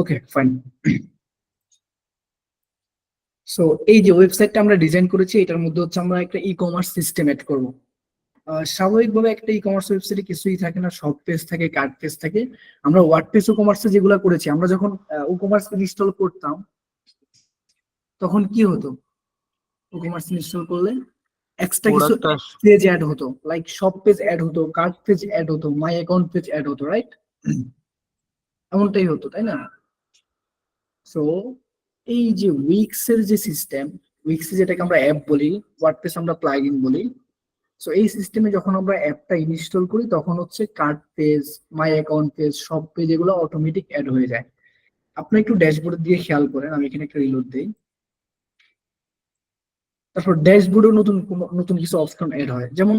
Okay fine. So এই যে ওয়েবসাইটটা আমরা ডিজাইন করেছি, এটার মধ্যে হচ্ছে আমরা একটা ই কমার্স সিস্টেম এড করবো। স্বাভাবিকভাবে একটা ই কমার্স ওয়েবসাইটে কিছুই থাকে না, সব পেজ থাকে, কার্ড পেজ থাকে। আমরা ওয়ার্ডপ্রেস ও কমার্সে যেগুলো করেছি, আমরা যখন ও কমার্স ইনস্টল করতাম তখন কি হতো? ও কমার্স ইনস্টল করলে এক্সট্রা কিছু প্রোডাক্টটা পেজ অ্যাড হতো, লাইক সব পেজ অ্যাড হতো, কার্ড পেজ অ্যাড হতো, মাই অ্যাকাউন্ট পেজ অ্যাড হতো, রাইট? এমনটাই হতো, তাই না? সো এই যে উইক্স এর যে সিস্টেম, উইক্স যেটাকে আমরা অ্যাপ বলি, ওয়ার্ডপ্রেস আমরা প্লাগইন বলি। সো এই সিস্টেমে যখন আমরা অ্যাপটা ইনস্টল করি তখন হচ্ছে card page, my account page, সব পেজ এগুলো অটোমেটিক অ্যাড হয়ে যায়। আপনি একটু ড্যাশবোর্ড দিয়ে খেয়াল করেন, আমি এখানে একটা রিলোড দিই। তারপর ড্যাশবোর্ডেও নতুন নতুন কিছু অপশন অ্যাড হয়, যেমন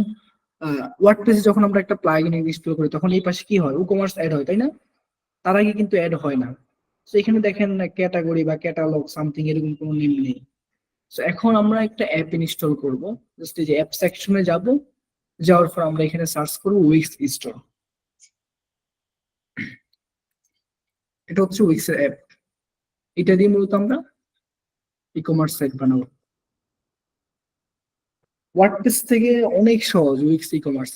ওয়ার্ডপ্রেসে যখন আমরা একটা প্লাগইন ইনস্টল করি তখন এই পাশে কি হয়? ই কমার্স অ্যাড হয়, তাই না? তার আগে কিন্তু অ্যাড হয় না। তো এখানে দেখেন না, ক্যাটাগরি বা ক্যাটালগ সামথিং এরকম কোনো নেম নেই। তো এখন আমরা একটা অ্যাপ ইনস্টল করব। জাস্ট এই যে অ্যাপ সেকশনে যাব, যাওয়ার পর আমরা এখানে সার্চ করব উইক্স স্টোর। এটা হচ্ছে উইক্স এর অ্যাপ। এটা দিয়ে মূলত আমরা ই কমার্স সাইট বানাবো। ওয়ার্ডপ্রেস থেকে অনেক সহজ Wix e commerce.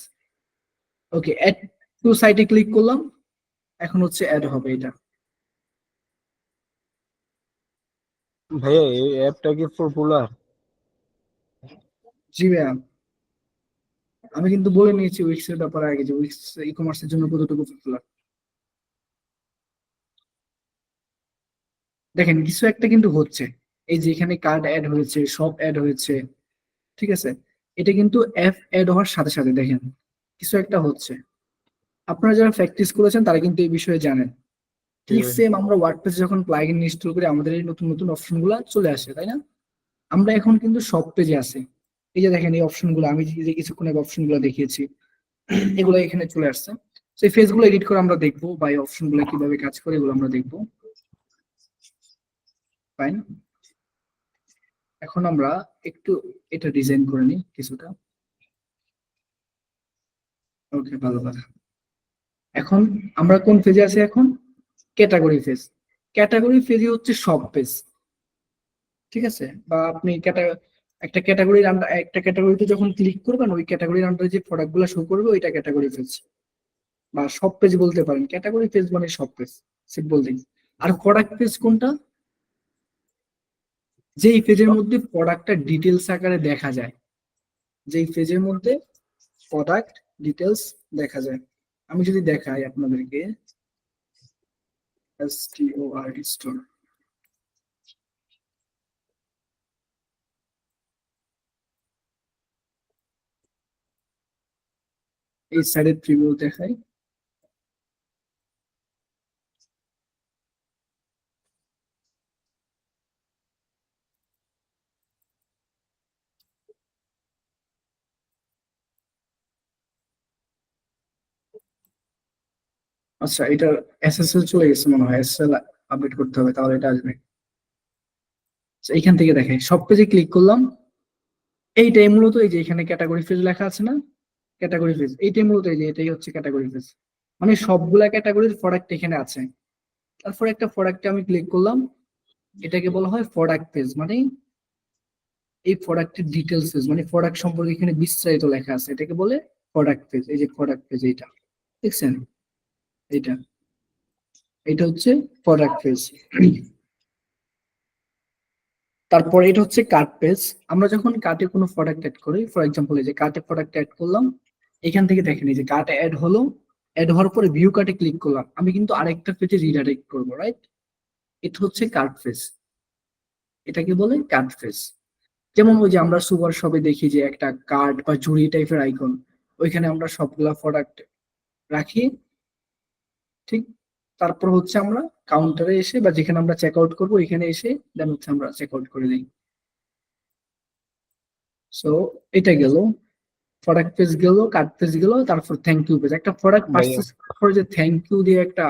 Okay, add to সাইটে ক্লিক করলাম, এখন হচ্ছে অ্যাড হবে এটা। ভাইয়া এই অ্যাপটা কি পপুলার? জি ভাইয়া, আমি কিন্তু বলে নিয়েছি উইক্স এর ব্যাপারে আগে, যে উইক্স ই কমার্সের জন্য কতটুকু পপুলার। দেখেন কিছু একটা কিন্তু হচ্ছে, এই যে এখানে কার্ড অ্যাড হয়েছে, শপ অ্যাড হয়েছে, ঠিক আছে? এটা কিন্তু অ্যাপ অ্যাড হওয়ার সাথে সাথে দেখেন কিছু একটা হচ্ছে। আপনারা যারা প্র্যাকটিস করেছেন তারা কিন্তু এই বিষয়ে জানেন। ঠিক সেম আমরা ওয়ার্ডপ্রেস যখন প্লাগইন ইনস্টল করি আমাদের এই নতুন নতুন অপশন গুলা চলে আসে, তাই না? আমরা এখন কিন্তু সব পেজে আছি। এই যে দেখেন এই অপশন গুলো, আমি যে কিছুক্ষণ আগে অপশন গুলো দেখিয়েছি, এগুলো এখানে চলে আসছে। সেই পেজ গুলো এডিট করে আমরা দেখবো, বা এই অপশন গুলো কিভাবে কাজ করে এগুলো আমরা দেখবো। ফাইন, এখন আমরা একটু এটা ডিজাইন করে নিই কিছুটা। ওকে, ভালো কথা। এখন আমরা কোন পেজে আছি এখন? Category page. ক্যাটাগরি পেজই হচ্ছে সব পেজ, ঠিক আছে? বা আপনি একটা ক্যাটাগরির একটা ক্যাটাগরিতে যখন ক্লিক করবেন, ওই ক্যাটাগরির আন্ডারে যে প্রোডাক্ট গুলো শো করবে ওইটা ক্যাটাগরি পেজ, বা সব পেজ বলতে পারেন। ক্যাটাগরি পেজ মানে সব পেজ, সিম্পল থিং। আর প্রোডাক্ট পেজ কোনটা? যেই পেজের মধ্যে প্রোডাক্টটা ডিটেলস আকারে দেখা যায়, যেই পেজের মধ্যে প্রোডাক্ট ডিটেলস দেখা যায়। আমি যদি দেখাই আপনাদেরকে, STOR স্টোর, এই সাইডের প্রিভিউ দেখাই। আচ্ছা, এটা SSL চলে গেছে মনে হয়, SSL আপডেট করতে হবে, তাহলে এটা আসবে। আচ্ছা, এইখান থেকে দেখে সব পেজে ক্লিক করলাম। এইটাই মূলত এই যে এখানে ক্যাটাগরি পেজ লেখা আছে না, ক্যাটাগরি পেজ এইটাই মূলত, এই যে এটাই হচ্ছে ক্যাটাগরি পেজ। মানে সবগুলা ক্যাটাগরির প্রোডাক্ট এখানে আছে। তারপর একটা প্রোডাক্টে আমি ক্লিক করলাম, এটাকে বলা হয় প্রোডাক্ট পেজ। মানে এই প্রোডাক্টের ডিটেলস পেজ, মানে প্রোডাক্ট সম্পর্কে এখানে বিস্তারিত লেখা আছে, এটাকে বলে প্রোডাক্ট পেজ। এই যে প্রোডাক্ট পেজ, এইটা দেখছেন, এইটা এটা হচ্ছে প্রোডাক্ট পেজ। তারপর এটা হচ্ছে কার্ট পেজ। আমরা যখন কার্টে কোনো প্রোডাক্ট অ্যাড করি, ফর এক্সাম্পল এই যে কার্টে প্রোডাক্ট অ্যাড করলাম, এখান থেকে দেখেন এই যে কার্টে অ্যাড হলো, অ্যাড হওয়ার পরে ভিউ কার্টে ক্লিক করলাম, আমি কিন্তু আরেকটা পেজে রিডাইরেক্ট করবো, রাইট? এটা হচ্ছে কার্ট পেজ, এটাকে বলে কার্ট পেজ। যেমন ওই যে আমরা সুপার শপে দেখি যে একটা কার্ড বা ঝুড়ি টাইপের আইকন, ওইখানে আমরা সবগুলা প্রোডাক্ট রাখি, ঠিক? তারপর হচ্ছে আমরা কাউন্টারে এসে বা যেখানে আমরা চেক আউট করবো এখানে এসে দেন হচ্ছে আমরা চেক আউট করে দিই। সো এটা গেল, প্রোডাক্ট পেজ গেল, কার্ড পেজ গেল, তারপর থ্যাংক ইউ পেজ। একটা প্রোডাক্ট ভাইয়া পারচেজ করার পরে যে থ্যাংক ইউ দিয়ে একটা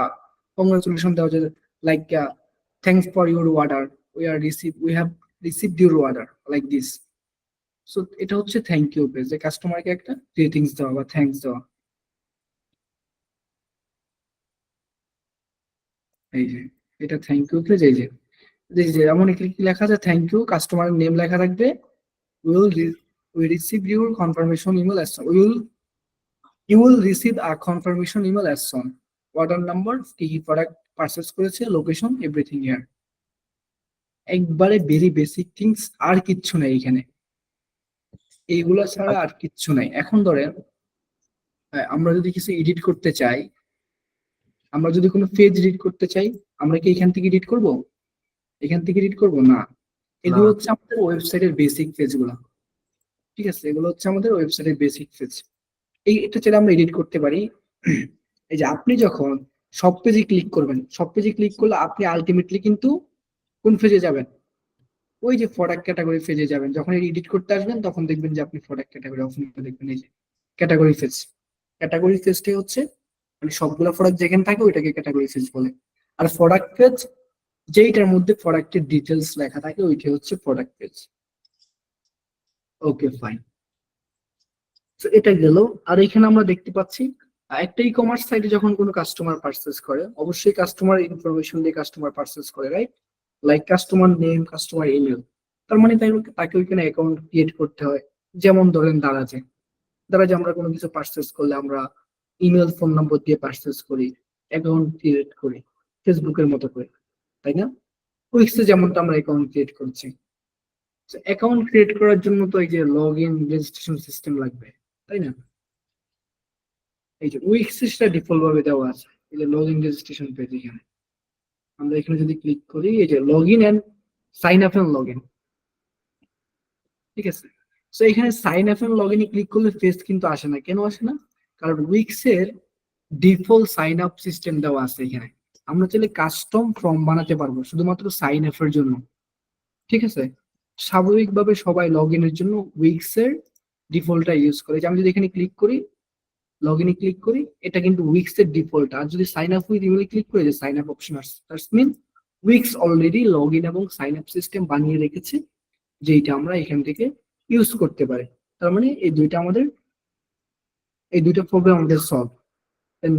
কংগ্রাচুলেশন দেওয়া যায়, like thanks for your order, we have received your order, like this. So এটা হচ্ছে থ্যাংক ইউ পেজ, যে কাস্টমারকে একটা রেটিংস দেওয়া বা থ্যাংকস দেওয়া। এই যে এটা থ্যাংক ইউ পেজ। এই যে এমন কি লেখা আছে, থ্যাংক ইউ, কাস্টমার নেম লেখা থাকবে, we receive your confirmation email as soon. You will receive a confirmation email as soon. Order number, কি কি প্রোডাক্ট পারচেজ করেছে, লোকেশন, এভরিথিং হিয়ার। একবারে ভেরি বেসিক থিংস, আর কিচ্ছু নাই এখানে, এইগুলো ছাড়া আর কিচ্ছু নাই। এখন ধরেন আমরা যদি কিছু এডিট করতে চাই, আমরা যদি কোনো পেজ এডিট করতে চাই, আমরা কি এখান থেকে এডিট করব? এখান থেকে এডিট করব না। এগুলো হচ্ছে আমাদের ওয়েবসাইটের বেসিক পেজগুলো, ঠিক আছে? এগুলো হচ্ছে আমাদের ওয়েবসাইটের বেসিক পেজ। এটা চাইলে আমরা এডিট করতে পারি। এই যে আপনি যখন সব পেজে ক্লিক করবেন, সব পেজে ক্লিক করলে আপনি আলটিমেটলি কিন্তু কোন পেজে যাবেন? ওই যে প্রোডাক্ট ক্যাটাগরি পেজে যাবেন। যখন এডিট করতে আসবেন তখন দেখবেন যে আপনি প্রোডাক্ট ক্যাটাগরি অপশনটা দেখবেন, এই যে ক্যাটাগরি পেজ। ক্যাটাগরি পেজটাই হচ্ছে মানে সবগুলো প্রোডাক্ট যেখানে থাকে ওইটাকে ক্যাটাগরি পেজ বলে। আর প্রোডাক্ট পেজ যেইটার মধ্যে প্রোডাক্টের ডিটেলস লেখা থাকে ওইটাই হচ্ছে প্রোডাক্ট পেজ। ওকে ফাইন, তো এটা গেল। আর এখানে আমরা দেখতে পাচ্ছি একটা ই কমার্স সাইটে যখন কোনো কাস্টমার পারচেজ করে, অবশ্যই কাস্টমার ইনফরমেশন দিয়ে কাস্টমার পারচেজ করে, right? Like customer name, customer email. তার মানে তাকে ওইখানে অ্যাকাউন্ট ক্রিয়েট করতে হয়। যেমন ধরেন দারাজে আমরা কোনো কিছু পারচেজ করলে আমরা ইমেল, ফোন নম্বর দিয়ে পারচেজ করি, অ্যাকাউন্ট ক্রিয়েট করি ফেসবুকের মতো করে, তাই না? উইক্সে যেমনটা আমরা অ্যাকাউন্ট ক্রিয়েট করছি। অ্যাকাউন্ট ক্রিয়েট করার জন্য তো এই যে লগ ইন রেজিস্ট্রেশন সিস্টেম লাগবে, তাই না? এই যে উইক্সটা ডিফল্ট ভাবে দেওয়া আছে, এই যে লগ ইন রেজিস্ট্রেশন পেজ। এখানে আমরা এখানে যদি ক্লিক করি, এই যে log in and sign up and log in, ঠিক আছে? তো এখানে সাইন আপ এন্ড লগ ইনে ক্লিক করলে পেজ কিন্তু আসে না। কেন আসে না? কারণ উইক্স এর ডিফল্ট সাইন আপ সিস্টেম দেওয়া আছে এখানে। আমরা চাইলে কাস্টম ফর্ম বানাতে পারবো শুধুমাত্র সাইন আপ এর জন্য, ঠিক আছে? স্বাভাবিকভাবে সবাই লগ ইনের জন্য উইক্স এর ডিফল্টটা ইউজ করে। যে আমি যদি এখানে ক্লিক করি, লগ ইনে ক্লিক করি, এটা কিন্তু উইক্স এর ডিফল্ট। আর যদি sign up with email click করি, যে সাইন আপ অপশন আসছে, that's mean Wix already log in এবং সাইন আপ সিস্টেম বানিয়ে রেখেছে, যেটা আমরা এখান থেকে ইউজ করতে পারি। তার মানে এই দুইটা প্রবলেম আমাদের সলভ।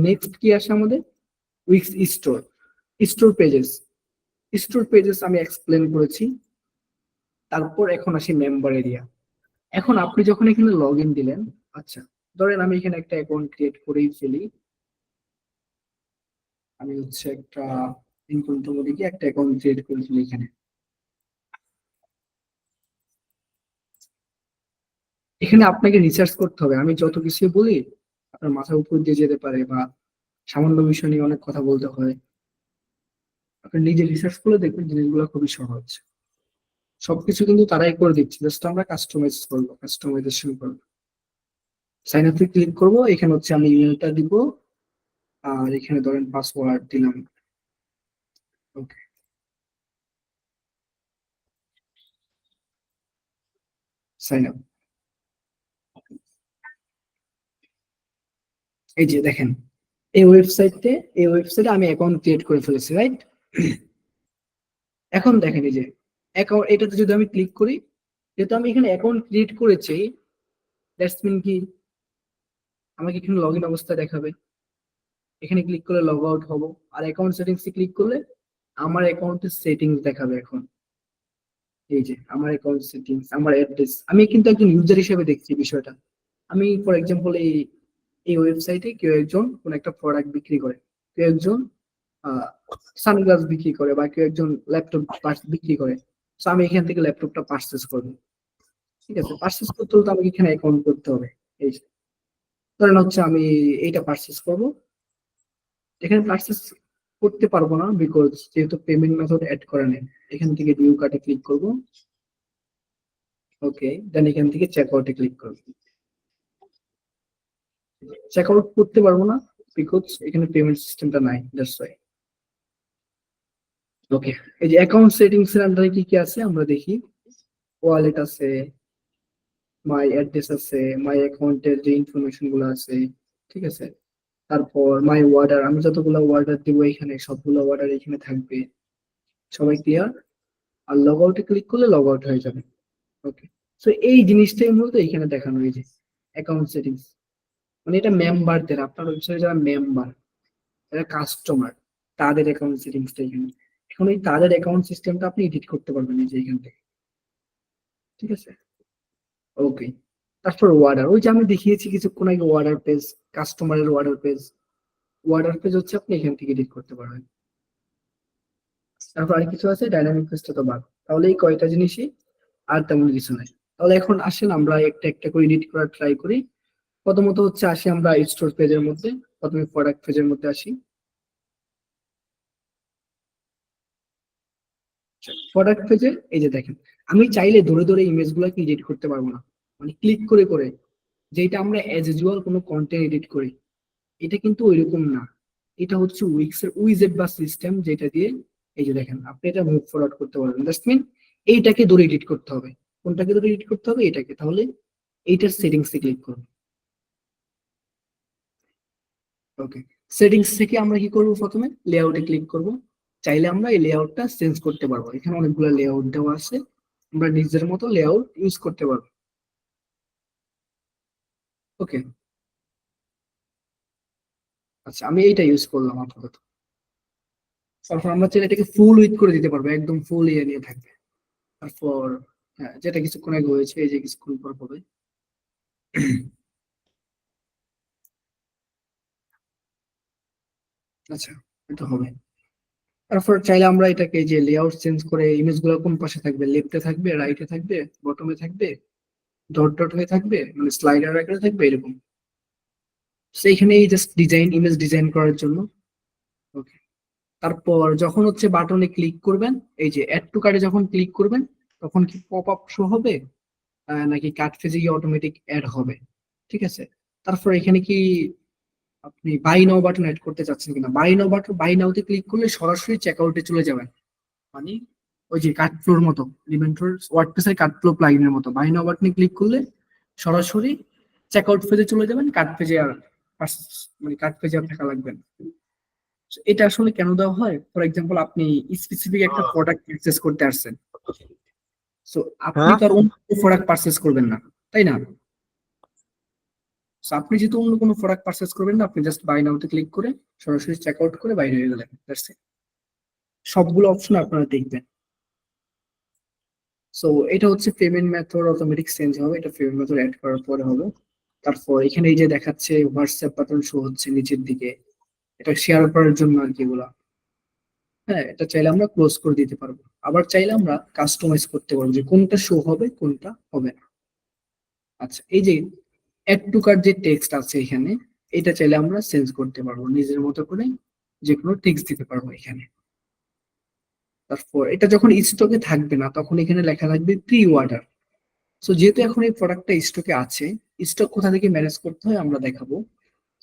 নেক্সট কি আসে আমাদের? উইক্স স্টোর, স্টোর পেজেস আমি এক্সপ্লেন করেছি। তারপর এখন আসি মেম্বার এরিয়া। এখন আপনি যখন এখানে লগ ইন দিলেন, আচ্ছা ধরেন আমি এখানে একটা অ্যাকাউন্ট ক্রিয়েট করেই ফেলি। আমি হচ্ছে একটা ইনকোgnito লিখে একটা অ্যাকাউন্ট ক্রিয়েট করে ফেলি এখানে। এখানে আপনাকে রিসার্চ করতে হবে। আমি যত কিছু বলি আপনার মাথার উপর দিয়ে যেতে পারে, বা সামান্য বিষয় নিয়ে অনেক কথা বলতে হয়। আপনি নিজে রিসার্চ করে দেখবেন জিনিসগুলো খুবই সহজ। সবকিছু কিন্তু তারাই করে দিচ্ছে, জাস্ট আমরা কাস্টমাইজেশন করবো। সাইন আপে ক্লিক করবো, এখানে হচ্ছে আমি ইমেলটা দিব, আর এখানে ধরেন পাসওয়ার্ড দিলাম। ওকে, সাইন আপ। এই যে দেখেন, এই ওয়েবসাইটে আমি অ্যাকাউন্ট ক্রিয়েট করে ফেলেছি, রাইট? এখন দেখেন এই যে অ্যাকাউন্ট, এটাতে যদি আমি ক্লিক করি, যেহেতু আমি এখানে অ্যাকাউন্ট ক্রিয়েট করেছি, দ্যাটস মিন কি আমাকে এখানে লগ ইন অবস্থা দেখাবে। এখানে ক্লিক করলে লগ আউট হবো। আর অ্যাকাউন্ট সেটিংস এ ক্লিক করলে আমার অ্যাকাউন্টের সেটিংস দেখাবে। এখন এই যে আমার অ্যাকাউন্ট সেটিংস, আমার অ্যাড্রেস, আমি কিন্তু একজন ইউজার হিসেবে দেখছি বিষয়টা। আমি ফর এক্সাম্পল এই ওয়েবসাইটে কেউ একজন কোন একটা প্রোডাক্ট বিক্রি করে, কেউ একজন সানগ্লাস বিক্রি করে, বা কেউ একজন ল্যাপটপ বিক্রি করে। তো আমি এখান থেকে ল্যাপটপটা পারচেস করবো, ঠিক আছে? পারচেস করতে হলে তো আমাকে এখানে অ্যাকাউন্ট করতে হবে। এই যে ধরেন হচ্ছে আমি এইটা পারচেস করবো, এখানে পারচেস করতে পারবো না বিকজ যেহেতু পেমেন্ট মেথড অ্যাড করা নেই। এখান থেকে ডিউ কার্ডে ক্লিক করবো, ওকে, দেন এখান থেকে চেক আউটে ক্লিক করবো। চেক আউট করতে পারবো না বিকজ এখানে পেমেন্ট সিস্টেমটা নাই, দ্যাটস ওয়াই। ওকে, এই যে অ্যাকাউন্ট সেটিংস এর আন্ডারে কি কি আছে আমরা দেখি। ওয়ালেট আছে, মাই অ্যাড্রেস আছে, মাই অ্যাকাউন্টের যে ইনফরমেশন গুলো আছে, ঠিক আছে? তারপর মাই ওয়ার্ডার, আমি যতগুলো ওয়ার্ডার দিব এখানে সবগুলো ওয়ার্ডার এখানে থাকবে। সবাই ক্লিয়ার? আর লগ আউটে ক্লিক করলে লগ আউট হয়ে যাবে। ওকে, সো এই জিনিসটাই মূলত এখানে দেখানো হয়েছে অ্যাকাউন্ট সেটিংস। মানে এটা মেম্বারদের, আপনার ওয়েবসাইটে যারা মেম্বার, যারা কাস্টমার, তাদের অ্যাকাউন্ট সেটিংসটা এখানে। এখন এই তাদের অ্যাকাউন্ট সিস্টেমটা আপনি এডিট করতে পারবেন এই যে এখান থেকে, ঠিক আছে? ওকে, তারপর ওয়ার্ডার, ওই যে আমি দেখিয়েছি কিছুক্ষণ আগে ওয়ার্ডার পেজ, কাস্টমারের ওয়ার্ডার পেজ। ওয়ার্ডার পেজ হচ্ছে আপনি এখান থেকে এডিট করতে পারবেন। তারপর আর কিছু আছে, ডাইনামিক পেজটা তো বাদ। তাহলে এই কয়টা জিনিসই, আর তেমন কিছু নাই। তাহলে এখন আসেন আমরা একটা একটা করে এডিট করার ট্রাই করি। প্রথমত হচ্ছে আসি আমরা স্টোর পেজের মধ্যে, প্রথমে প্রোডাক্ট পেজের মধ্যে আসি। প্রোডাক্ট পেজে এই যে দেখেন, আমি চাইলে ধরে ধরে ইমেজ গুলাকে এডিট করতে পারবো না, মানে ক্লিক করে করে, যেটা আমরা এজ ইউজুয়াল কোনো কন্টেন্ট এডিট করি, এটা কিন্তু ওইরকম না। এটা হচ্ছে উইক্স এর উইজেট বা সিস্টেম, যেটা দিয়ে এই যে দেখেন আপনি এটা মুভ ফরওয়ার্ড করতে পারবেন। দ্যাটস মিন এইটাকে ধরে এডিট করতে হবে। কোনটাকে ধরে এডিট করতে হবে? এটাকে। তাহলে এইটার সেটিংস এ ক্লিক করুন। ওকে, সেটিংস থেকে আমরা কি করব, প্রথমে লেআউটে ক্লিক করব। চাইলে আমরা এই লেআউটটা চেঞ্জ করতে পারবো, এখানে অনেকগুলো লেআউট দেওয়া আছে, আমরা নিজের মতো লেআউট ইউজ করতে পারবো। ওকে, আচ্ছা আমি এইটা ইউজ করলাম আপাতত। তারপর আমরা চাইলে এটাকে ফুল উইথ করে দিতে পারবো, একদম ফুল ইয়ে নিয়ে থাকবে। তারপর হ্যাঁ, যেটা কিছুক্ষণ আগে হয়েছে, এই যে কিছুক্ষণ পর হবে। আচ্ছা, এটা হবে। তারপর চাইলে আমরা এটাকে যে লেআউট চেঞ্জ করে, ইমেজ গুলো কোন পাশে থাকবে, লেফটে থাকবে, রাইটে থাকবে, বটমে থাকবে, ডট ডট হয়ে থাকবে, মানে স্লাইডার আকারে থাকবে, এরকম। সেইখানে এই জাস্ট ডিজাইন, ইমেজ ডিজাইন করার জন্য। ওকে, তারপর যখন হচ্ছে বাটনে ক্লিক করবেন, এই যে অ্যাড টু কার্টে যখন ক্লিক করবেন, তখন কি পপ আপ শো হবে, নাকি কার্ট পেজে গিয়ে অটোমেটিক অ্যাড হবে? ঠিক আছে, তারপর এখানে কি আপনি বাই নাও বাটন অ্যাড করতে চাচ্ছেন কিনা? বাই নাও বাটন, বাই নাওতে ক্লিক করলে সরাসরি চেকআউটে চলে যাবেন, মানে ওই যে কার্ট ফ্লোর মতো, ইভেন্টর ওয়ার্ডপ্রেসের কার্ট ফ্লো প্লাগইনের মতো, বাই নাও বাটনে ক্লিক করলে সরাসরি চেকআউট পেজে চলে যাবেন, কার্ট পেজে আর মানে কার্ট পেজে আর থাকা লাগবে না। So, এটা আসলে কেন দেওয়া হয়? ফর এক্সাম্পল আপনি স্পেসিফিক একটা প্রোডাক্ট পারচেস করতে আসছেন, সো আপনি হ্যাঁ, তো আর অন্য প্রোডাক্ট পারচেস করবেন না, তাই না? So, আপনি যেহেতু অন্য কোনো প্রোডাক্ট পারচেস করবেন না, আপনি জাস্ট বাই নাওতে ক্লিক করে সরাসরি চেক আউট করে বাইরে হয়ে গেলেন। That's it. সবগুলো অপশন আপনারা দেখবেন। সো এটা হচ্ছে পেমেন্ট মেথড অটোমেটিক চেঞ্জ হবে, এটা পেমেন্ট মেথড অ্যাড করার পরে হবে। তারপর এখানে এই যে দেখাচ্ছে হোয়াটসঅ্যাপ বাটন শো হচ্ছে নিচের দিকে, এটা শেয়ার করার জন্য আর কি এগুলা। হ্যাঁ, এটা চাইলে আমরা ক্লোজ করে দিতে পারবো, আবার চাইলে আমরা কাস্টমাইজ করতে পারবো যে কোনটা শো হবে কোনটা হবে না। আচ্ছা, এই যে অ্যাড টু কার্ট যে টেক্সট আছে এখানে, এটা চাইলে আমরা চেঞ্জ করতে পারবো নিজের মতো করে, যে কোনো টেক্সট দিতে পারবো এখানে। তারপর এটা যখন স্টকে থাকবে না, তখন এখানে লেখা থাকবে প্রি অর্ডার। সো যেহেতু এখন এই প্রোডাক্টটা স্টকে আছে, স্টক কোথা থেকে ম্যানেজ করতে হয় আমরা দেখাবো।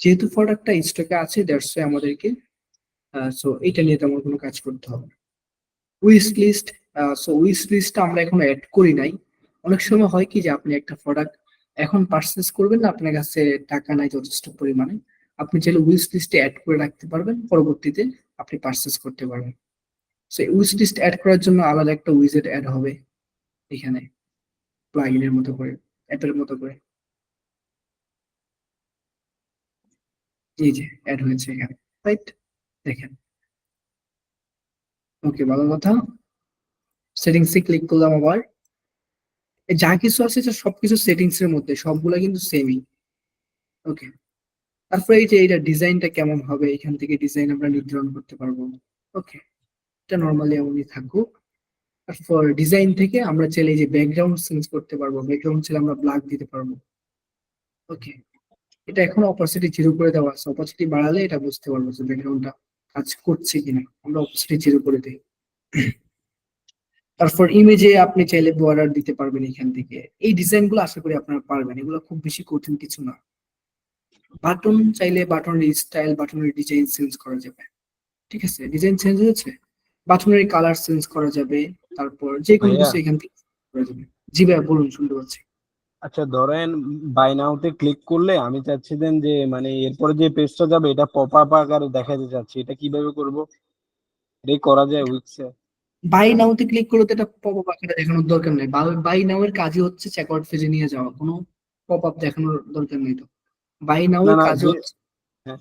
যেহেতু প্রোডাক্টটা স্টকে আছে, দ্যাটস ওয়াই আমাদেরকে সো এটা নিয়ে তেমন কোনো কাজ করতে হবে না। উইশ লিস্ট, সো উইশ লিস্টটা আমরা এখনো অ্যাড করি নাই। অনেক সময় হয় কি যে আপনি একটা প্রোডাক্ট এখন পারচেস করবেন না, আপনার কাছে টাকা নাই যথেষ্ট পরিমাণে, আপনি চাইলে উইশ লিস্টে অ্যাড করে রাখতে পারবেন, পরবর্তীতে আপনি পারচেস করতে পারবেন। সো উইশ লিস্ট অ্যাড করার জন্য আলাদা একটা উইজেট অ্যাড হবে এখানে, প্লাগইনের মতো করে, অ্যাপের মতো করে। এই যে অ্যাড হয়েছে এখানে, রাইট? দেখেন, ওকে, ভালো কথা। সেটিংস এ ক্লিক করলাম আবার। যা কিছু আছে সবকিছু সেটিংস এর মধ্যে, সবগুলা কিন্তু সেমই। ওকে, তারপরে এই যে এটা ডিজাইনটা কেমন হবে, এখান থেকে ডিজাইন আমরা নির্ধারণ করতে পারবো। ওকে, এটা নর্মালি এমনই থাকুক। তারপর ডিজাইন থেকে আমরা চাইলে এই যে ব্যাকগ্রাউন্ড চেঞ্জ করতে পারবো, ব্যাকগ্রাউন্ড চাইলে আমরা ব্ল্যাক দিতে পারবো। ওকে, এটা এখন অপাসিটি 0 করে দেওয়া আছে, অপাসিটি বাড়ালে এটা বুঝতে পারবো যে ব্যাকগ্রাউন্ডটা কাজ করছে কিনা, আমরা অপাসিটি 0 করে দিই। তারপর ইমেজে আপনি চাইলে বর্ডার দিতে পারবেন এখান থেকে। এই ডিজাইন গুলো আশা করি আপনারা পারবেন, এগুলো খুব বেশি কঠিন কিছু না। বাটন চাইলে বাটনের স্টাইল, বাটনের ডিজাইন চেঞ্জ করা যাবে। ঠিক আছে, ডিজাইন চেঞ্জ হয়েছে, বাটনের কালার চেঞ্জ করা যাবে, তারপর যে কোনো ভাইয়া। কিছু এখান থেকে করা যাবে। জি ভাইয়া বলুন, শুনতে পাচ্ছি। আচ্ছা, ধরেন বাই নাওতে ক্লিক করলে আমি চাচ্ছিলেন যে মানে এরপরে যে পেজটা যাবে এটা পপ আপ আকারে দেখাতে চাচ্ছি, এটা কিভাবে করব? এটাই করা যায় উইক্সে? বাই নাওতে ক্লিক করলে তো এটা পপ আপ আকারে দেখানোর দরকার নেই, বাই নাও এর কাজই হচ্ছে চেকআউট পেজে নিয়ে যাওয়া, কোনো পপ আপ দেখানোর দরকার নেই তো। বাই নাও না এর না, কাজই যে হচ্ছে, হ্যাঁ,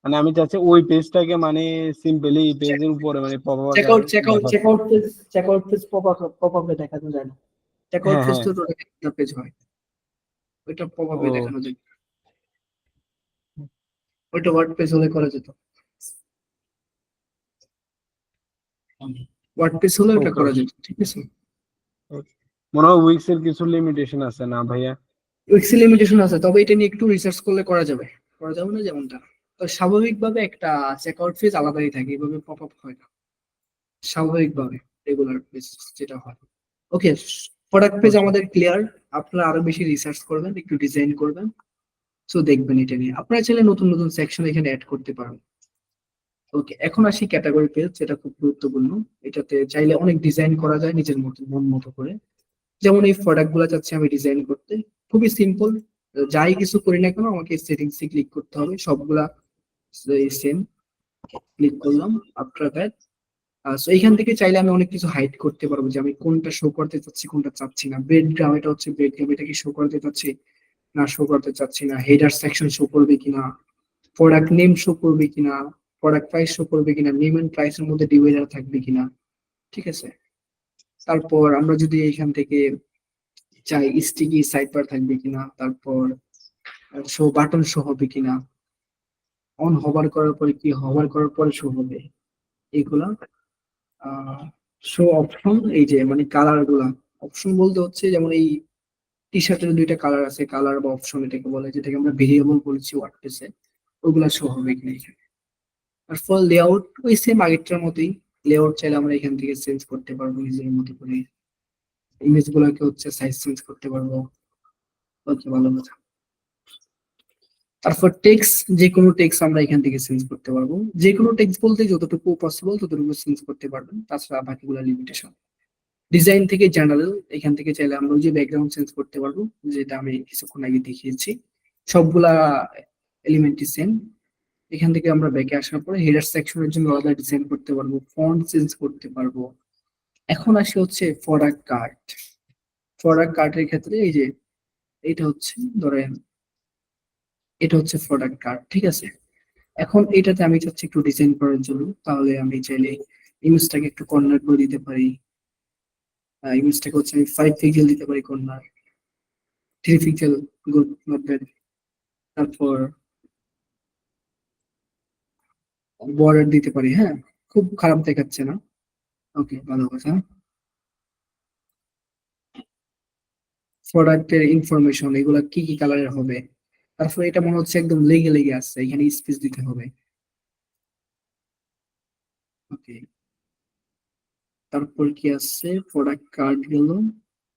মানে আমি চাচ্ছি ওই পেজটাকে মানে সিম্পলি পেজের উপরে মানে পপ আপ আকারে দেখাতে। চেকআউট পেজ পপ আপে দেখানো যায় না। চেকআউট হ্যাঁ পেজ হ্যাঁ। তো একটা পেজ হয়, ওইটা পপ আপে ও দেখানো যায়। ওইটা ওয়ার্ড পেজ হলে করা যেত, ওয়ার্ড পেজ হলে ওটা ওকে। করা যেত, ঠিক আছে। মনে হয় উইক্স এর কিছু লিমিটেশন আছে না ভাইয়া? উইক্সি লিমিটেশন আছে, তবে এটা নিয়ে একটু রিসার্চ করলে করা যাবে। করা যাবে না যেমনটা, তো স্বাভাবিকভাবে একটা চেকআউট ফিজ আলাদাই থাকে, এভাবে পপ আপ হয় না স্বাভাবিকভাবে, রেগুলার বেসিস যেটা হয়। ওকে, প্রোডাক্ট পেজ ওকে। আমাদের ক্লিয়ার। আপনারা আরো বেশি রিসার্চ করবেন, একটু ডিজাইন করবেন, সো দেখবেন এটা নিয়ে আপনারা চাইলে নতুন নতুন সেকশন এখানে অ্যাড করতে পারবেন। ওকে, এখন আসি ক্যাটাগরি পেজ, যেটা খুব গুরুত্বপূর্ণ। এটাতে চাইলে অনেক ডিজাইন করা যায় নিজের মতো, মন মতো করে। যেমন এই প্রোডাক্ট গুলো চাচ্ছি আমি ডিজাইন করতে, খুবই সিম্পল। যাই কিছু করি না কেন আমাকে সেটিংস এ ক্লিক করতে হবে, সবগুলা সেম। ক্লিক করলাম, আফটার দ্যাট সো এখান থেকে চাইলে আমি অনেক কিছু হাইড করতে পারবো, যে আমি কোনটা শো করতে চাচ্ছি কোনটা চাচ্ছি না। বেড গ্রাম, এটা হচ্ছে বেড গ্রাম, এটা কি শো করতে চাচ্ছি না শো করতে চাচ্ছি না। হেডার সেকশন শো করবে কিনা, প্রোডাক্ট নেম শো করবে কিনা, প্রোডাক্ট প্রাইস শো করবে কিনা, নেম এন্ড প্রাইসের মধ্যে ডিভাইডার থাকবে কিনা, ঠিক আছে। তারপর আমরা যদি এখান থেকে চাই স্টিকি সাইড বার থাকবে কিনা, তারপর শো বাটন শো হবে কিনা, অন হভার করার পরে কি হভার করার পরে শো হবে, এগুলা। শো অপশন, এই যে মানে কালার গুলা, অপশন বলতে হচ্ছে যেমন এই টি শার্টের দুইটা কালার আছে, কালার বা অপশন এটাকে বলে, যেটাকে আমরা ভেরিয়েবল বলেছি ওয়ার্ডপ্রেসে, ওগুলা শো হবে কিনা এখানে। তারপর লেআউট ওই সেম আগেরটার মতোই। লেআউট চাইলে আমরা এখান থেকে চেঞ্জ করতে পারবো নিজের মতো করে, ইমেজ গুলাকে হচ্ছে সাইজ চেঞ্জ করতে পারবো। ওকে, ভালো কথা। তারপর টেক্সট, যে কোনো টেক্সট আমরা এখান থেকে চেঞ্জ করতে পারবো। যে কোনো টেক্সট বলতে যতটুকু পসিবল ততটুকু চেঞ্জ করতে পারবেন, তাছাড়া বাকিগুলো লিমিটেশন। ডিজাইন থেকে জেনারেল, এখান থেকে চাইলে আমরা ওই যে ব্যাকগ্রাউন্ড চেঞ্জ করতে পারবো, যেটা আমি কিছুক্ষণ আগে দেখিয়েছি। সবগুলা এলিমেন্টই সেম। এখান থেকে আমরা ব্যাকে আসার পরে হেডার সেকশনের জন্য আলাদা ডিজাইন করতে পারবো, ফন্ট চেঞ্জ করতে পারবো। এখন আসি হচ্ছে প্রোডাক্ট কার্ড। প্রোডাক্ট কার্ডের ক্ষেত্রে এই যে এটা হচ্ছে, ধরেন এটা হচ্ছে প্রোডাক্ট কার্ড, ঠিক আছে। এখন এটাতে আমি চাচ্ছি একটু ডিজাইন করার জন্য, তাহলে আমি চাইলে ইমেজটাকে একটু কর্নার করে দিতে পারি। ইমেজটাকে হচ্ছে আমি 5 পিক্সেল দিতে পারি corner, 3 pixel, good, not bad. তারপর বর্ডার দিতে পারি, হ্যাঁ, খুব খারাপ দেখাচ্ছে না। ওকে, ভালো কথা। প্রোডাক্টের ইনফরমেশন, এগুলা কি কি কালারের হবে। তারপর এটা মনে হচ্ছে একদম লেগে লেগে আসছে, এখানে স্পেস দিতে হবে। ওকে, তারপর কি আছে, প্রোডাক্ট কার্ড গেল,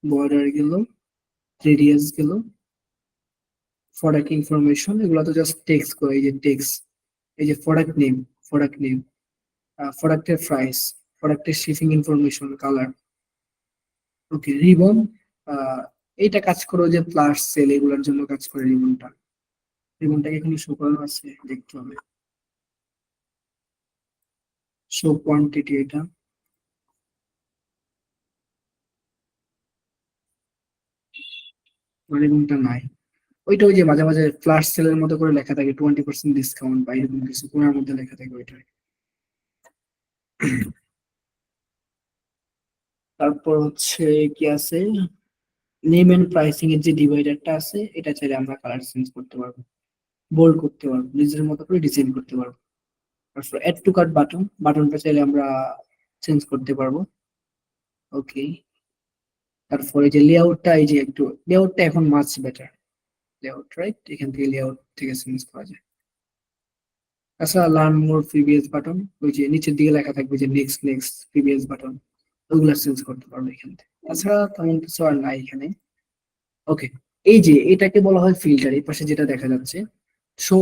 বর্ডার গেল, রেডিয়াস গেল, প্রোডাক্ট ইনফরমেশন, এগুলো তো জাস্ট টেক্সট করে, এই যে টেক্সট। এই যে প্রোডাক্ট নেম, প্রোডাক্ট নেম, প্রোডাক্টের প্রাইস, প্রোডাক্টের শিপিং ইনফরমেশন, কালার। ওকে, রিবন, এইটা কাজ করে যে প্লাস সেল, এগুলোর জন্য কাজ করে রিবনটা। রিবনটাকে এখানে শো করানো আছে, দেখতে হবে। শো কোয়ান্টিটি, এটা রিবনটা নাই। ওইটা ওই যে মাঝে মাঝে ফ্লাশ সেলের মতো করে লেখা থাকে 20% ডিসকাউন্ট বা এরকম কিছু কোনার মধ্যে লেখা থাকে ওইটা। তারপর হচ্ছে কি আছে, নেম এন্ড প্রাইসিং এর যে ডিভাইডারটা আছে, এটা চাইলে আমরা কালার চেঞ্জ করতে পারবো, বোল্ড করতে পারবো, নিজের মতো করে ডিজাইন করতে পারবো। তারপর অ্যাড টু কার্ট বাটন, বাটনটা চাইলে আমরা চেঞ্জ করতে পারবো। ওকে, তারপরে যে লেআউটটা, এই যে একটু লেআউটটা এখন মাচ বেটার। লেআউট, রাইট, এখান থেকে লেআউট থেকে চেঞ্জ করা যায়। তাছাড়া লার্ন মোর প্রিভিয়াস বাটন, ওই যে নিচের দিকে লেখা থাকবে যে নেক্সট নেক্সট প্রিভিয়াস বাটন, ওগুলা চেঞ্জ করতে পারবো এখান থেকে। তাছাড়া তেমন কিছু আর নাই এখানে। ওকে, এই যে এটাকে বলা হয় ফিল্টার, এই পাশে যেটা দেখা যাচ্ছে show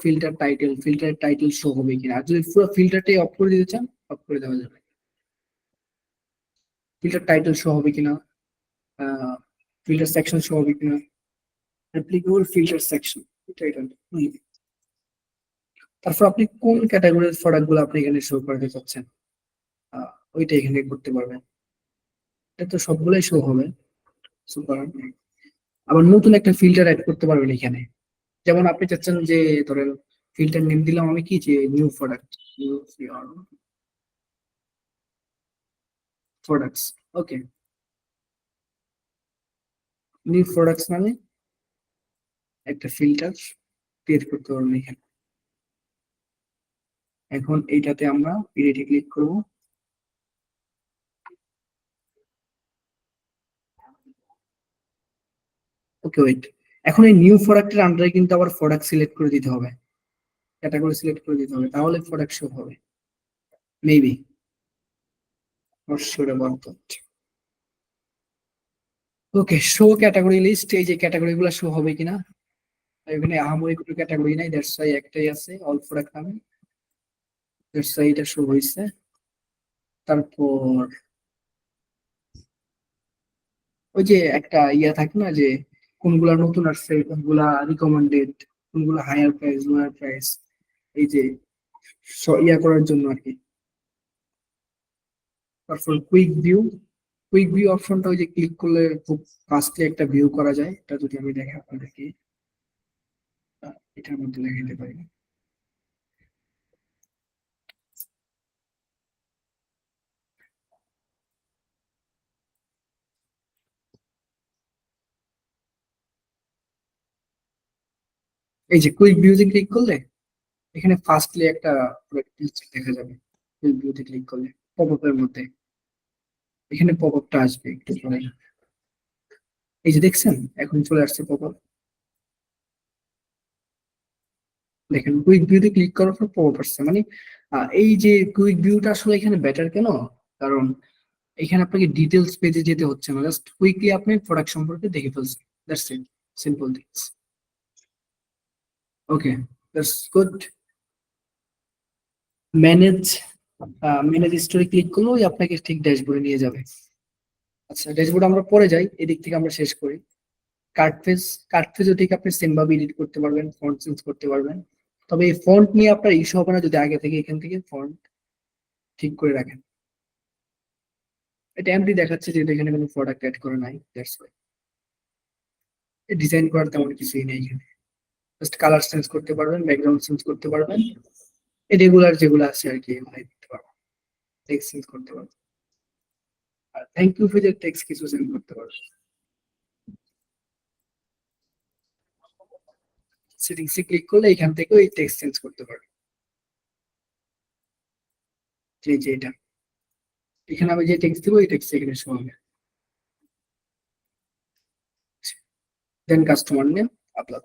filter title, filter title show হবে কিনা। আর যদি পুরো ফিল্টারটাই অফ করে দিতে চান, অফ করে দেওয়া যাবে। ফিল্টার টাইটেল শো হবে কিনা, ফিল্টার সেকশন শো হবে কিনা, অ্যাপ্লিকেবল ফিল্টার সেকশন, এটা তারপর আপনি কোন ক্যাটাগরির প্রোডাক্ট গুলো আপনি এখানে শো করতে চাচ্ছেন, ওইটা এখানে করতে পারবেন। এটা তো সবগুলোই শো হবে। সুপার। আবার নতুন একটা ফিল্টার অ্যাড করতে পারবেন এখানে। যেমন আপনি চাচ্ছেন যে ধরেন ফিল্টার নেম দিলাম আমি কি যে নিউ প্রোডাক্ট, নিউ প্রোডাক্টস। ওকে, নিউ প্রোডাক্টস মানে একটা ফিল্টার ক্রিয়েট করতে পারবো এখানে। এখন এইটাতে আমরা এডিটে ক্লিক করব। ওকে ওয়েট, এখন এই নিউ প্রোডাক্টের আন্ডারে কিন্তু আবার প্রোডাক্ট সিলেক্ট করে দিতে হবে, ক্যাটাগরি সিলেক্ট করে দিতে হবে, তাহলে প্রোডাক্ট শো হবে maybe, not sure about that. Okay, show category list, এই যে ক্যাটাগরি গুলো শো হবে কিনা, এখানে আহামরি কোনো ক্যাটাগরি নাই, দ্যাটস ওয়াই একটাই আছে অল প্রোডাক্ট নামে, দ্যাটস ওয়াই এটা শো হইছে। তারপর ওই যে একটা ইয়া থাকে না যে কোনগুলা নতুন আসছে, কোনগুলা রিকমেন্ডেড, কোনগুলা হায়ার প্রাইস লোয়ার প্রাইস, এই যে ইয়া করার জন্য আর কি। তারপর কুইক ভিউ, কুইক ভিউ অপশনটা ওই যে ক্লিক করলে খুব ফাস্টলি একটা ভিউ করা যায়, এটা যদি আমি দেখি আপনাদেরকে এটার মধ্যে দেখাতে পারি। এই যে কুইক ভিউতে ক্লিক করলে এখানে ফার্স্টলি একটা পিকচার দেখা যাবে, কুইক ভিউতে ক্লিক করলে পপ আপের মধ্যে এখানে পপ আপটা আসবে একটু পরে। এই যে দেখছেন এখন চলে আসছে পপ আপ, দেখেন কুইক ভিউতে ক্লিক করার পর পপ আপ আসছে, মানে এই যে কুইক ভিউটা আসলে এখানে বেটার কেন, কারণ এখানে আপনাকে ডিটেলস পেজে যেতে হচ্ছে না, জাস্ট কুইকলি আপনি প্রোডাক্ট সম্পর্কে দেখে ফেলছেন, that's it, simple things. Okay, that's good. Manage, manage story click করলেও আপনাকে ঠিক ড্যাশবোর্ডে নিয়ে যাবে। আচ্ছা, ড্যাশবোর্ড আমরা পরে যাই, এদিক থেকে আমরা শেষ করি। কার্ড পেজ, কার্ড পেজও ঠিক আপনি সেম ভাবে এডিট করতে পারবেন, ফন্ট চেঞ্জ করতে পারবেন, তবে এই ফন্ট নিয়ে আপনার ইস্যু হবে না যদি আগে থেকে এখান থেকে ফন্ট ঠিক করে রাখেন। এটা এমডি দেখাচ্ছে যে এখানে কোনো প্রোডাক্ট অ্যাড করে নাই, দ্যাটস ওয়াই। ডিজাইন করার তেমন কিছুই নেই এখানে, জাস্ট কালার চেঞ্জ করতে পারবেন, ব্যাকগ্রাউন্ড চেঞ্জ করতে পারবেন, রেগুলার যেগুলো আছে আর কি এগুলো দিতে পারবেন, টেক্সট চেঞ্জ করতে পারবেন, আর থ্যাংক ইউ পেজের টেক্সট কিছু চেঞ্জ করতে পারবেন। সেটিংসে ক্লিক করলে এখান থেকে ওই টেক্সট চেঞ্জ করতে পারবেন, যে যে এটা এখানে আমি যে টেক্সট দিব এই টেক্সট এখানে শো হবে। দেন কাস্টমার নেম আপলোড।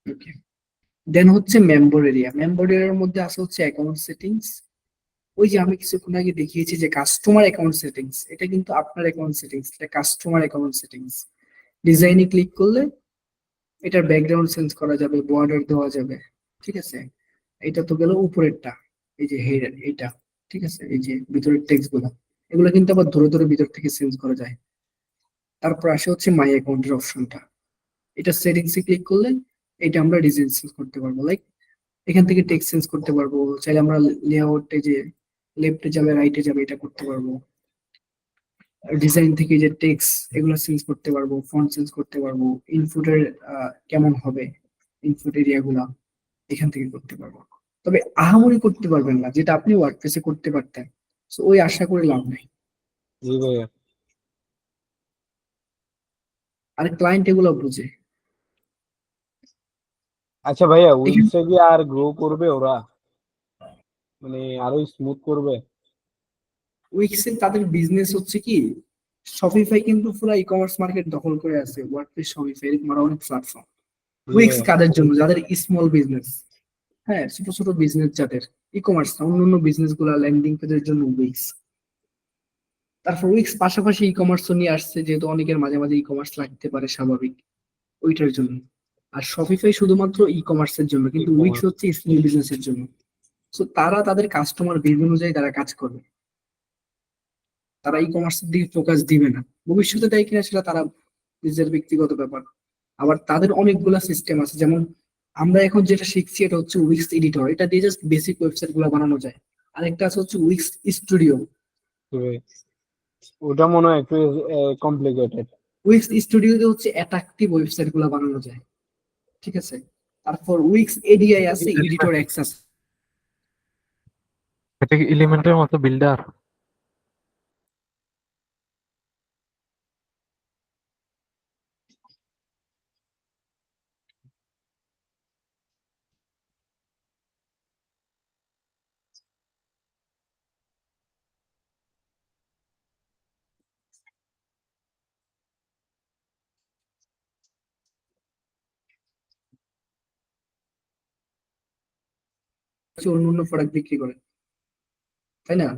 ওকে, দেন হচ্ছে মেম্বার এরিয়া, মেম্বার এরিয়ার মধ্যে আছে হচ্ছে অ্যাকাউন্ট সেটিংস। ওই যে আমি কিছুক্ষণ আগে দেখিয়েছি যে কাস্টমার অ্যাকাউন্ট সেটিংস, এটা কিন্তু আপনার অ্যাকাউন্ট সেটিংস, এটা কাস্টমার অ্যাকাউন্ট সেটিংস। ডিজাইনে ক্লিক করলে এটার ব্যাকগ্রাউন্ড চেঞ্জ করা যাবে, বর্ডার দেওয়া যাবে, ঠিক আছে। এটা তো গেল উপরেরটা, এই যে হেডার এইটা, ঠিক আছে, এই যে ভিতরের টেক্সট গুলা, এগুলো কিন্তু আবার ধরে ধরে ভিতর থেকে চেঞ্জ করা যায়। তারপর আসে হচ্ছে মাই অ্যাকাউন্টের অপশনটা, এটা সেটিংসে ক্লিক করলে এটা আমরা ডিজাইন চেঞ্জ করতে পারবো, লাইক এখান থেকে টেক্সট চেঞ্জ করতে পারবো, চাইলে আমরা লেআউটে যে লেফটে যাবে রাইটে যাবে এটা করতে পারবো, ডিজাইন থেকে যে টেক্সট এগুলো চেঞ্জ করতে পারবো, ফন্ট চেঞ্জ করতে পারবো, ইনপুটের কেমন হবে ইনপুট এরিয়া গুলা এখান থেকে করতে পারবো। তবে আহামরি করতে পারবেন না, যেটা আপনি ওয়ার্ডপ্রেসে করতে পারতেন, তো ওই আশা করে লাভ নেই। জি ভাইয়া। আর ক্লায়েন্ট এগুলো বুঝে। আচ্ছা ভাইয়া, এখানে উইংসে কি আর গ্রো করবে ওরা, মানে আরো স্মুথ করবে? উইক্সের তাদের বিজনেস হচ্ছে কি, শপিফাই কিন্তু পুরো ই কমার্স মার্কেট দখল করে আছে, ওয়ার্ডপ্রেস শপিফাই এরকম আরো অনেক প্ল্যাটফর্ম। জি উইক্স ভাইয়া। কাদের জন্য, যাদের স্মল বিজনেস, হ্যাঁ ছোট ছোট বিজনেস যাদের, ই কমার্স না অন্যান্য বিজনেস গুলা ল্যান্ডিং পেজের জন্য উইক্স। তারপর উইক্স পাশাপাশি ই কমার্স নিয়ে আসছে, যেহেতু অনেকের মাঝে মাঝে ই কমার্স লাগতে পারে স্বাভাবিক, ওইটার জন্য। আর শপিফাই শুধুমাত্র ই কমার্সের জন্য, কিন্তু উইক্স ই-কমার্স। হচ্ছে স্মল বিজনেসের জন্য। তো তারা তাদের কাস্টমার বেস অনুযায়ী তারা কাজ করবে, তারা ই কমার্সের দিকে ফোকাস দিবে না, ভবিষ্যতে দেয় কিনা সেটা তারা নিজের ব্যক্তিগত ব্যাপার। আবার তাদের অনেকগুলা সিস্টেম আছে, যেমন আমরা এখন যেটা শিখছি এটা হচ্ছে উইক্স এডিটর, এটা দিয়ে জাস্ট বেসিক ওয়েবসাইট গুলো বানানো যায়। আরেকটা আছে হচ্ছে উইক্স স্টুডিও। জি ভাই, ওটা মনে হয় একটু কমপ্লিকেটেড। উইক্স স্টুডিওতে হচ্ছে অ্যাট্রাকটিভ ওয়েবসাইট গুলো বানানো যায়, ঠিক আছে। তারপর উইক্স এডিআই আছে, এডিটর অ্যাক্সেস। এটা কি এলিমেন্টের মতো বিল্ডার? অন্য অন্য প্রোডাক্ট বিক্রি করে, তাই না?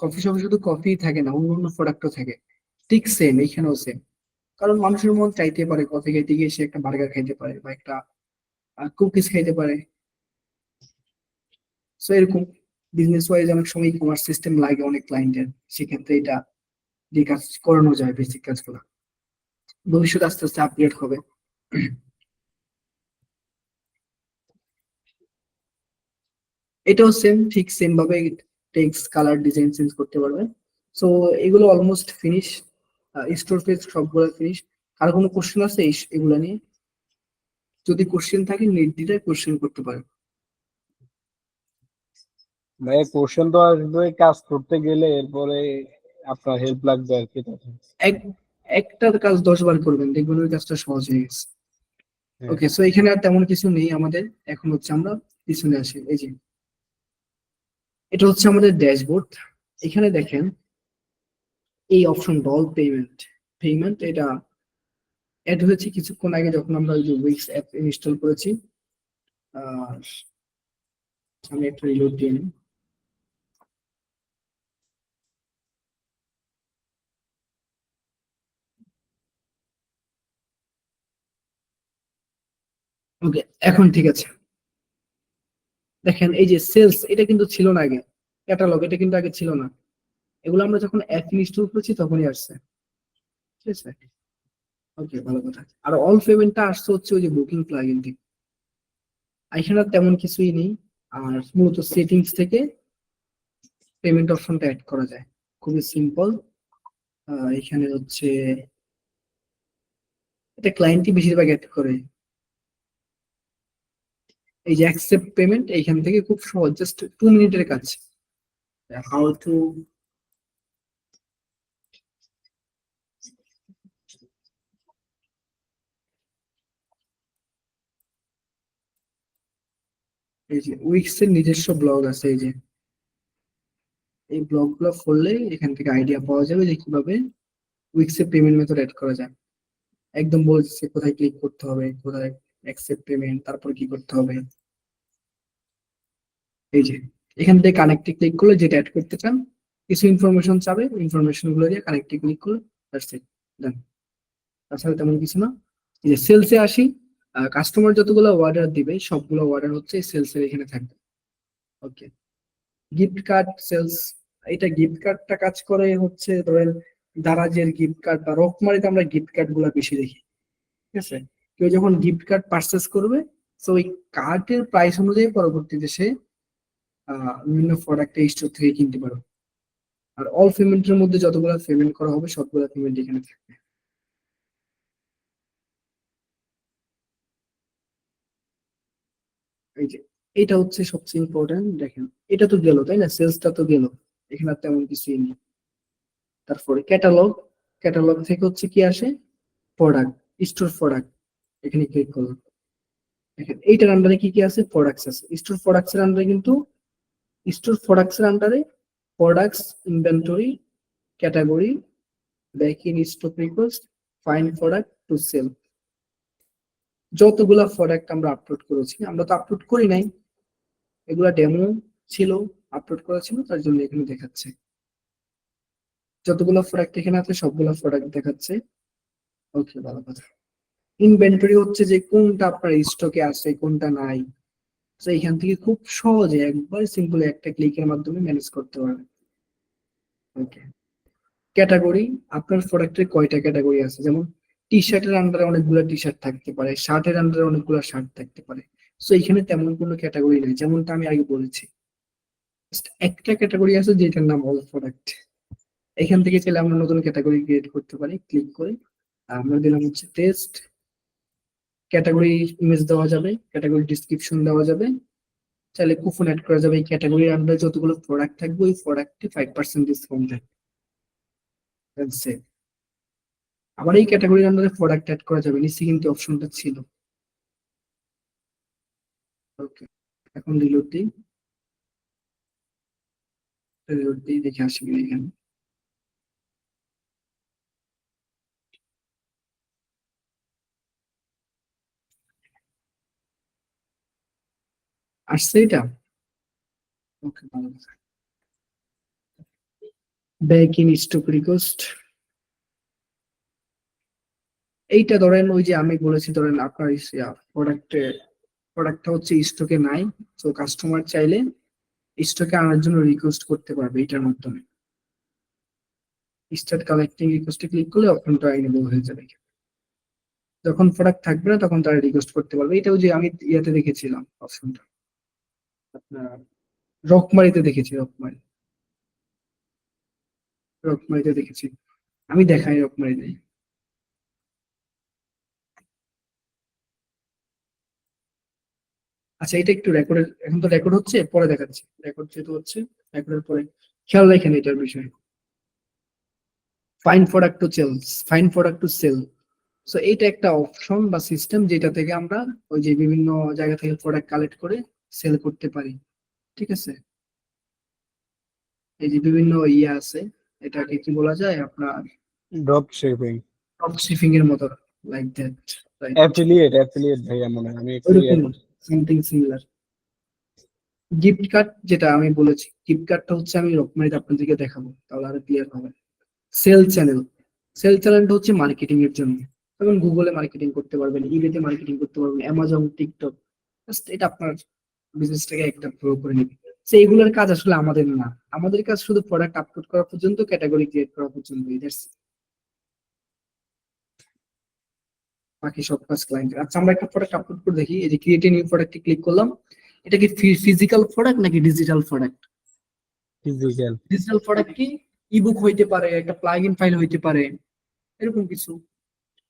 কফি শপে শুধু কফি থাকে না, অন্য অন্য প্রোডাক্টও থাকে। ঠিক সেম এখানেও সেম। কারণ মানুষের মন চাইতে পারে কফি খাইতে গিয়ে সে একটা বার্গার খাইতে পারে বা একটা কুকিজ খাইতে পারে। সো এরকম বিজনেস ওয়াইজ অনেক সময় ই কমার্স সিস্টেম লাগে অনেক ক্লায়েন্টের, সেক্ষেত্রে এটা দিয়ে কাজ করানো যায়, বেসিক কাজগুলো। ভবিষ্যতে আস্তে আস্তে আপগ্রেড হবে। এটাও সেম, ঠিক সেম ভাবে টেক্সট, কালার, ডিজাইন চেঞ্জ করতে পারবেন। সো এগুলো অলমোস্ট ফিনিশ, স্টোর পেজ সবগুলো ফিনিশ। আর কোনো কোশ্চেন আছে এগুলা নিয়ে? যদি কোশ্চেন থাকে নির্দ্বিধায় কোশ্চেন করতে পারেন। ভাই কোশ্চেন তো আসবে কাজ করতে গেলে, এরপরে আপনার হেল্প লাগবে আর কি তখন। এক একটা কাজ 10 বার করবেন, দেখবেন ওই কাজটা সহজ হয়ে গেছে। হ্যাঁ। ওকে, সো এখানে আর তেমন কিছু নেই আমাদের। এখন হচ্ছে আমরা পিছনে আসি। এই যে এটা হচ্ছে আমাদের ড্যাশবোর্ড। এখানে দেখেন এই অপশন অল পেমেন্ট, পেমেন্ট এটা অ্যাড হয়েছে কিছুক্ষণ আগে যখন আমরা ওই যে উইক্স অ্যাপ ইনস্টল করেছি। আর আমি একটা রিলোড দিয়ে নিই। ওকে, এখন ঠিক আছে। দেখেন এই যে সেলস, এটা কিন্তু ছিল না আগে। ক্যাটালগ এটা কিন্তু আগে ছিল না। এগুলো আমরা যখন অ্যাপ ইনস্টল করেছি তখনই আসছে, ঠিক আছে। ওকে, ভালো কথা। আর অল পেমেন্টটা আসছে হচ্ছে ওই যে বুকিং প্লাগইন থেকে। এখানে আর তেমন কিছুই নেই। আর মূলত সেটিংস থেকে পেমেন্ট অপশনটা অ্যাড করা যায়, খুবই সিম্পল। এখানে হচ্ছে এটা ক্লায়েন্টই বেশিরভাগ অ্যাড করে। এই যে অ্যাকসেপ্ট পেমেন্ট, এইখান থেকে খুব সহজ, জাস্ট 2 মিনিটের কাজ। হাউ টু, এই যে উইক্স এর নিজস্ব ব্লগ আছে। এই যে এই ব্লগ গুলো খুললে এখান থেকে আইডিয়া পাওয়া যাবে যে কিভাবে উইক্স এর পেমেন্ট মেথড অ্যাড করা যায়। একদম বলছে কোথায় ক্লিক করতে হবে, কোথায় অ্যাকসেপ্ট পেমেন্ট, তারপর কি করতে হবে। এই যে এখান থেকে কানেক্টে ক্লিক করলে যেটা অ্যাড করতে চান, কিছু ইনফরমেশন চাবে, ইনফরমেশন গুলো দিয়ে কানেক্টে ক্লিক করলে দ্যাটস ইট, ডান। তাছাড়া তেমন কিছু না। এই যে সেলসে আসি, কাস্টমার যতগুলো অর্ডার দিবে সবগুলো অর্ডার হচ্ছে সেলস এর এখানে থাকবে। ওকে, গিফট কার্ড সেলস, এটা গিফট কার্ডটা কাজ করে হচ্ছে ধরেন দারাজের গিফট কার্ড বা রকমারিতে আমরা গিফট কার্ড গুলা বেশি দেখি, ঠিক আছে। কেউ যখন গিফট কার্ড পারচেস করবে, তো ওই কার্ডের প্রাইস অনুযায়ী পরবর্তীতে সে বিভিন্ন প্রোডাক্ট এই স্টোর থেকে কিনতে পারবে। আর অল পেমেন্টের মধ্যে যতগুলো পেমেন্ট করা হবে সবগুলো পেমেন্ট এখানে থাকবে। এই যে এটা হচ্ছে সবচেয়ে ইম্পর্টেন্ট। দেখেন এটা তো গেল, তাই না, সেলসটা তো গেল, এখানে আর তেমন কিছুই নেই। তারপরে ক্যাটালগ, ক্যাটালগ থেকে হচ্ছে কি আসে, প্রোডাক্ট, স্টোর প্রোডাক্ট, এখানে ক্লিক করলাম। দেখেন এইটার আন্ডারে কি কি আছে, প্রোডাক্টস আছে। স্টোর প্রোডাক্টস এর আন্ডারে কিন্তু স্টোর প্রোডাক্টস এর আন্ডারে products, inventory, category, back in stock request, find product to sell. যতগুলা প্রোডাক্ট আমরা আপলোড করেছি, আমরা তো আপলোড করি নাই, এগুলা ডেমো ছিল, আপলোড করা ছিল, তার জন্য এখানে দেখাচ্ছে। যতগুলো প্রোডাক্ট এখানে আছে সবগুলো প্রোডাক্ট দেখাচ্ছে। ওকে, ভালো কথা। ইনভেন্টরি হচ্ছে যে কোনটা আপনার স্টকে আছে কোনটা নাই, তো এখান থেকে খুব সহজে একবার সিম্পল একটা ক্লিকের মাধ্যমে ম্যানেজ করতে পারবেন। ওকে, ক্যাটাগরি, আপনার প্রোডাক্টের কয়টা ক্যাটাগরি আছে, যেমন টি শার্টের আন্ডারে অনেকগুলো টি শার্ট থাকতে পারে, শার্টের আন্ডারে অনেকগুলো শার্ট থাকতে পারে। তো এখানে তেমন কোনো ক্যাটাগরি নেই, যেমনটা আমি আগে বলেছি। Just একটা ক্যাটাগরি আছে যেটার নাম অল প্রোডাক্ট। এখান থেকে চাইলে আমরা নতুন ক্যাটাগরি ক্রিয়েট করতে পারি, ক্লিক করে আমরা দিলাম হচ্ছে টেস্ট, ক্যাটাগরি ইমেজ দেওয়া যাবে, ক্যাটাগরি ডিসক্রিপশন দেওয়া যাবে, চাইলে কুপন অ্যাড করা যাবে। এই ক্যাটাগরির আন্ডারে যতগুলো প্রোডাক্ট থাকবে ওই প্রোডাক্টে 5% ডিসকাউন্ট থাকবে। That's it. আবার এই ক্যাটাগরির আন্ডারে প্রোডাক্ট অ্যাড করা যাবে, নিচে কিন্তু অপশনটা ছিল। ওকে, এখন রিলোড দিই, দেখে আসি কিনা এখানে। আসছে এটা, ওকে ভালো কথা। ব্যাক ইন স্টক রিকোয়েস্ট, এইটা ধরেন ওই যে আমি বলেছি, ধরেন আপনার প্রোডাক্টটা হচ্ছে স্টকে নাই, তো কাস্টমার চাইলে স্টকে আনার জন্য রিকোয়েস্ট করতে পারবে এইটার মাধ্যমে। স্টার্ট কালেক্টিং রিকোয়েস্টে ক্লিক করলে অপশনটা এনেবল হয়ে যাবে। যখন প্রোডাক্ট থাকবে না তখন তারা রিকোয়েস্ট করতে পারবে। এটাও যে আমি ইয়াতে দেখেছিলাম অপশনটা, আপনার রকমারিতে দেখেছি, রকমারিতে দেখেছি। আমি দেখাই রকমারিতে। আচ্ছা, এটা একটু রেকর্ডের, এখন তো রেকর্ড হচ্ছে, পরে দেখাচ্ছি। রেকর্ড যেহেতু হচ্ছে, রেকর্ডের পরে খেয়াল রাখেন এটার বিষয়ে। Find product to sell, find product to sell. So এইটা একটা অপশন বা সিস্টেম যেটা থেকে আমরা ওই যে বিভিন্ন জায়গা থেকে প্রোডাক্ট কালেক্ট করে সেল করতে পারি। ঠিক আছে, এই যে বিভিন্ন ইয়ে আছে, এটাকে কি বলা যায় আপনার ড্রপ শিপিং, ড্রপ শিপিং এর মতো, লাইক দ্যাট, রাইট? অ্যাফিলিয়েট ভাইয়া মনে হয় আমি একটু ওইরকম সামথিং সিমিলার। গিফট কার্ড যেটা আমি বলেছি, গিফট কার্ডটা হচ্ছে আমি রকমারিতে আপনাদেরকে দেখাবো, তাহলে আরো ক্লিয়ার হবে। সেল চ্যানেল, সেল চ্যানেলটা হচ্ছে মার্কেটিং এর জন্য। যেমন গুগলে মার্কেটিং করতে পারবেন, ইবেতে মার্কেটিং করতে পারবেন, অ্যামাজন, টিকটক, জাস্ট এটা আপনার বিজনেসটাকে একটা গ্রো করে নেবে। তো এইগুলোর কাজ আসলে আমাদের না, আমাদের কাজ শুধু প্রোডাক্ট আপলোড করা পর্যন্ত, ক্যাটাগরি ক্রিয়েট করা পর্যন্ত, বাকি সব কাজ ক্লায়েন্টের। আচ্ছা, আমরা একটা প্রোডাক্ট আপলোড করে দেখি। এই যে ক্রিয়েট এ নিউ প্রোডাক্টে ক্লিক করলাম, এটা কি ফিজিক্যাল প্রোডাক্ট নাকি digital product? Physical. Digital product কি ইবুক হইতে পারে, একটা প্লাগইন ফাইল হইতে পারে, এরকম কিছু,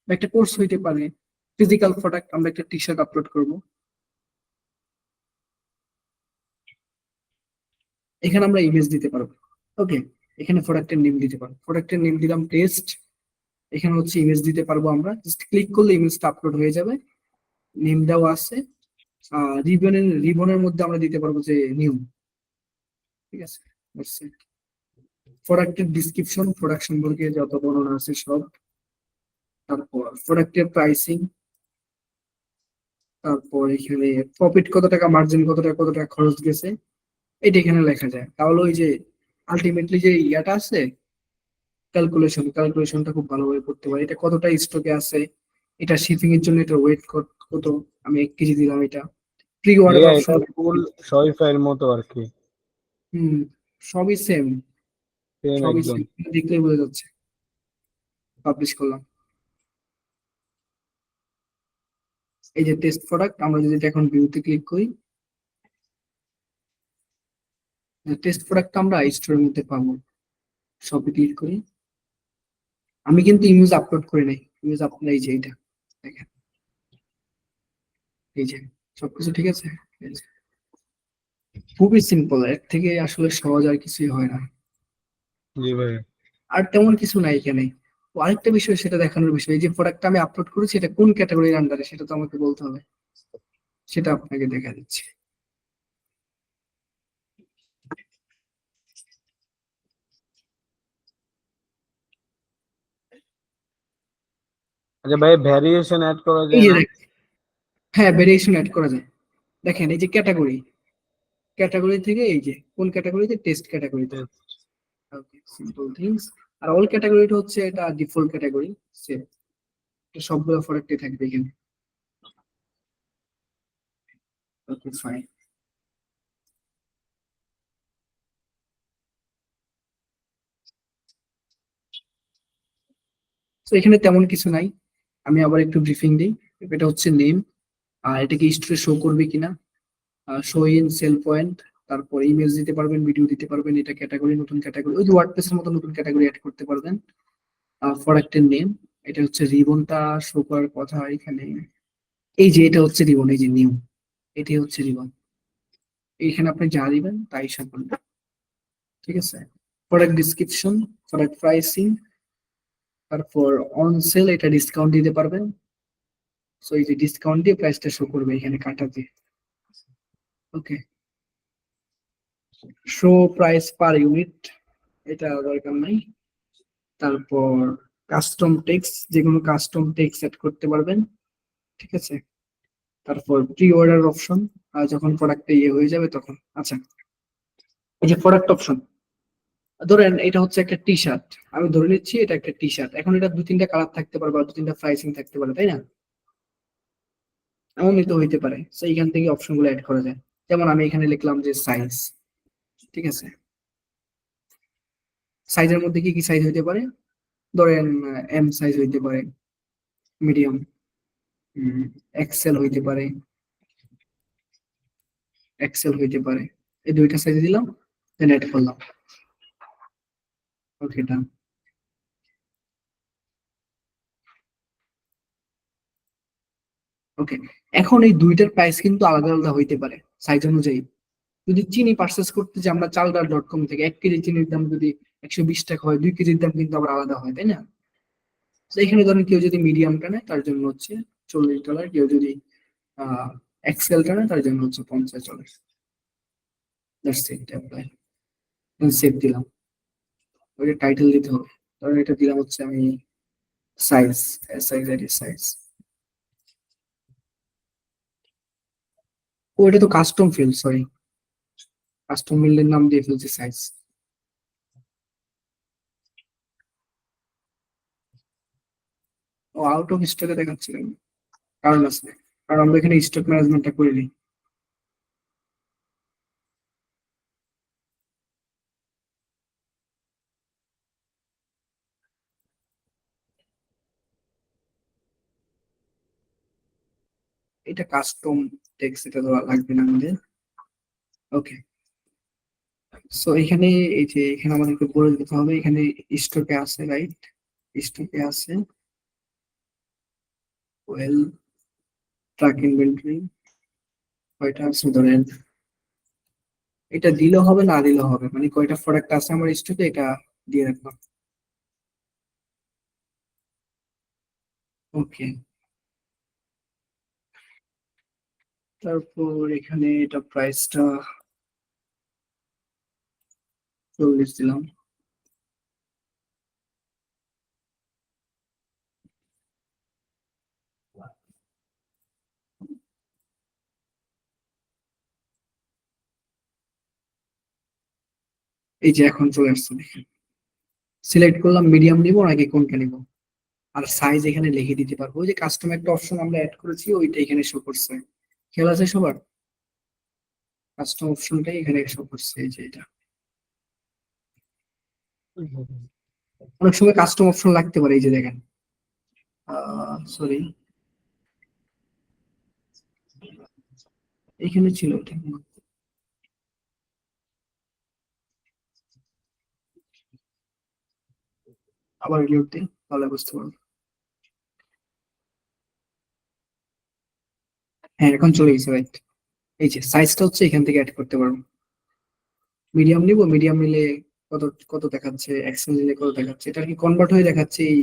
বা একটা কোর্স হইতে পারে। ফিজিক্যাল প্রোডাক্ট, আমরা একটা টি শার্ট আপলোড করব, এখানে আমরা ইমেজ দিতে পারবো। ওকে, এখানে প্রোডাক্টের নেম দিতে পারবো, প্রোডাক্টের নেম দিলাম টেস্ট। এখানে হচ্ছে ইমেজ দিতে পারবো, আমরা জাস্ট ক্লিক করলে ইমেজটা আপলোড হয়ে যাবে, নেম দেওয়া আছে। রিবনের মধ্যে আমরা দিতে পারবো যে নিউ। ঠিক আছে, প্রোডাক্টের ডিসক্রিপশন, প্রোডাক্ট সম্পর্কে যত বর্ণনা আছে সব। তারপর প্রোডাক্টের প্রাইসিং, তারপর এখানে প্রফিট কত টাকা, মার্জিন কত টাকা খরচ গেছে, এটা এখানে লেখা যায়। তাহলে ওই যে আলটিমেটলি যে ইয়াটা আছে, ক্যালকুলেশনটা খুব ভালোভাবে করতে পারি। এটা কতটা স্টকে আছে, এটা শিপিং এর জন্য এটা ওয়েট কত, আমি 1 কেজি দিলাম, এটা প্রি অর্ডার ভাইয়া অপশন। এটা ফুল শপিফাইয়ের মতো আর কি, হুম, সবই সেম, সেম সবই একদম। সেম, দেখলেই বোঝা যাচ্ছে। পাবলিশ করলাম, এই যে টেস্ট প্রোডাক্ট। আমরা যদি এটা এখন ভিউতে ক্লিক করি, টেস্ট প্রোডাক্ট আমরা স্টোরের মধ্যে পাবো। সবই ক্লিক করি, আমি কিন্তু ইমেজ আপলোড করি নাই, ইমেজ আপলোড, এই যে এটা দেখেন, এই যে সবকিছু ঠিক আছে। এই যে, খুবই সিম্পল, এর থেকে আসলে সহজ আর কিছুই হয় না। জি ভাই। আর তেমন কিছু নাই এখানে। ও, আরেকটা বিষয় সেটা দেখানোর বিষয়, এই যে প্রোডাক্টটা আমি আপলোড করেছি এটা কোন ক্যাটাগরির আন্ডারে সেটা তো আমাকে বলতে হবে, সেটা আপনাকে দেখা দিচ্ছি। আচ্ছা ভাই, ভ্যারিয়েশন অ্যাড করা এই যায় যে না? হ্যাঁ, ভেরিয়েশন অ্যাড করা যায়। দেখেন এই যে ক্যাটাগরি থেকে এই যে কোন ক্যাটাগরিতে, টেস্ট ক্যাটাগরিতে। ওকে, সিম্পল থিংস। আর অল ক্যাটাগরিটা হচ্ছে এটা ডিফল্ট ক্যাটাগরি, সেম, সবগুলো প্রোডাক্টই থাকবে এখানে। ওকে, ফাইন। তো এখানে তেমন কিছু নাই, আমি আবার একটু ব্রিফিং দিই। এটা হচ্ছে নেম, আর এটাকে স্টোরে শো করবে কিনা, শো ইন সেল পয়েন্ট, তারপর ইমেজ দিতে পারবেন, ভিডিও দিতে পারবেন, এটা ক্যাটাগরি, নতুন ক্যাটাগরি, ওই যে ওয়ার্ডপ্রেসের মতো নতুন ক্যাটাগরি অ্যাড করতে পারবেন। প্রোডাক্টের নেম, এটা হচ্ছে রিবনটা শো করার কথা এখানে। এই যে এটা হচ্ছে রিবন, এই যে নিউ, এটাই হচ্ছে রিবন। এখানে আপনি যা দিবেন তাই হিসাব করবেন, ঠিক আছে। প্রোডাক্ট ডিসক্রিপশন, প্রোডাক্ট প্রাইসিং, তারপর অন সেল, এটা ডিসকাউন্ট দিতে পারবেন। সো এই যে ডিসকাউন্ট দিয়ে প্রাইসটা শো করবে এখানে কাটা দিয়ে। ওকে, শো প্রাইস পার ইউনিট, এটা দরকার নাই। তারপর কাস্টম টেক্সট, যে কোনো কাস্টম টেক্সট সেট করতে পারবেন, ঠিক আছে। তারপর প্রি অর্ডার অপশন, যখন প্রোডাক্টটা ইয়ে হয়ে যাবে তখন। আচ্ছা, এই যে প্রোডাক্ট অপশন, ধরেন এটা হচ্ছে একটা টি শার্ট, আমি ধরে নিচ্ছি এটা একটা টি শার্ট। এখন এটা 2-3টা কালার থাকতে পারে বা 2-3টা প্রাইসিং থাকতে পারে, তাই না? এমনই তো হইতে পারে। তো এইখান থেকে অপশন গুলো অ্যাড করা যায়। যেমন আমি এখানে লিখলাম যে সাইজ, ঠিক আছে। সাইজের মধ্যে কি কি সাইজ হইতে পারে? ধরেন এম সাইজ হইতে পারে, মিডিয়াম, এক্সেল হইতে পারে, এক্সেল হইতে পারে। এই দুইটা সাইজ দিলাম, দেন অ্যাড করলাম। ওকে, ডান। ওকে, এখন এই দুইটার প্রাইস কিন্তু আলাদা আলাদা হইতে পারে সাইজ অনুযায়ী। যদি চিনি পার্চেস করতে যে আমরা চালডাল.com থেকে 1 কেজি চিনির দাম যদি 120 টাকা হয়, 2 কেজির দাম কিন্তু আবার আলাদা হয়, তাই না? তো এখানে ধরেন কেউ যদি মিডিয়ামটা নেয় তার জন্য হচ্ছে $40, কেউ যদি এক্সেলটা নেয় তার জন্য হচ্ছে $50। দ্যাটস ইট, অ্যাপ্লাই, সেভ দিলাম। ওইটা টাইটেল দিতে হবে, ধরেন এটা দিলাম হচ্ছে আমি সাইজ, সাইজ। ও, এটা তো কাস্টম ফিল্ড, সরি, কাস্টম ফিল্ডের নাম দিয়ে ফেলছি সাইজ। ও, আউট অফ স্টকে দেখাচ্ছে কেন? কারণ আছে, কারণ আমরা এখানে স্টক ম্যানেজমেন্টটা করিনি। এটা কাস্টম টেক্সট, এটা দেওয়া লাগবে না আমাদের। ওকে, সো এখানে এই যে এখানে আমাদেরকে বলে দিতে হবে এখানে স্টকে আছে, রাইট? স্টকে আছে ওয়েল, ট্রাক ইনভেন্টরি কয়টা আছে ধরেন, এটা দিলেও হবে না দিলেও হবে, মানে কয়টা প্রোডাক্ট আছে আমার স্টকে এটা দিয়ে রাখলাম। ওকে, তারপর এখানে এটা প্রাইসটা 40 দিলাম। এই যে এখন চলে আসছে, দেখেন সিলেক্ট করলাম মিডিয়াম নিব নাকি কোনটা নিব, আর সাইজ এখানে লিখে দিতে পারবো। ওই যে কাস্টম একটা অপশন আমরা অ্যাড করেছি ওইটা এখানে শো করছে, খেয়াল আছে সবার? কাস্টম অপশনটাই এখানে শো করছে, এই যে এটা। অনেক সময় কাস্টম অপশন লাগতে পারে, এই যে দেখেন, সরি, এখানে ছিল এটা। আবার রিলোড দিই তাহলে বুঝতে পারবো। হ্যাঁ, এখন চলে গেছে, রাইট। এই যে সাইজটা হচ্ছে এখান থেকে অ্যাড করতে পারবো। মিডিয়াম নিব, মিডিয়াম নিলে কত কত দেখাচ্ছে, এক্সেল নিলে কত দেখাচ্ছে, এটা কি কনভার্ট হয়ে দেখাচ্ছে এই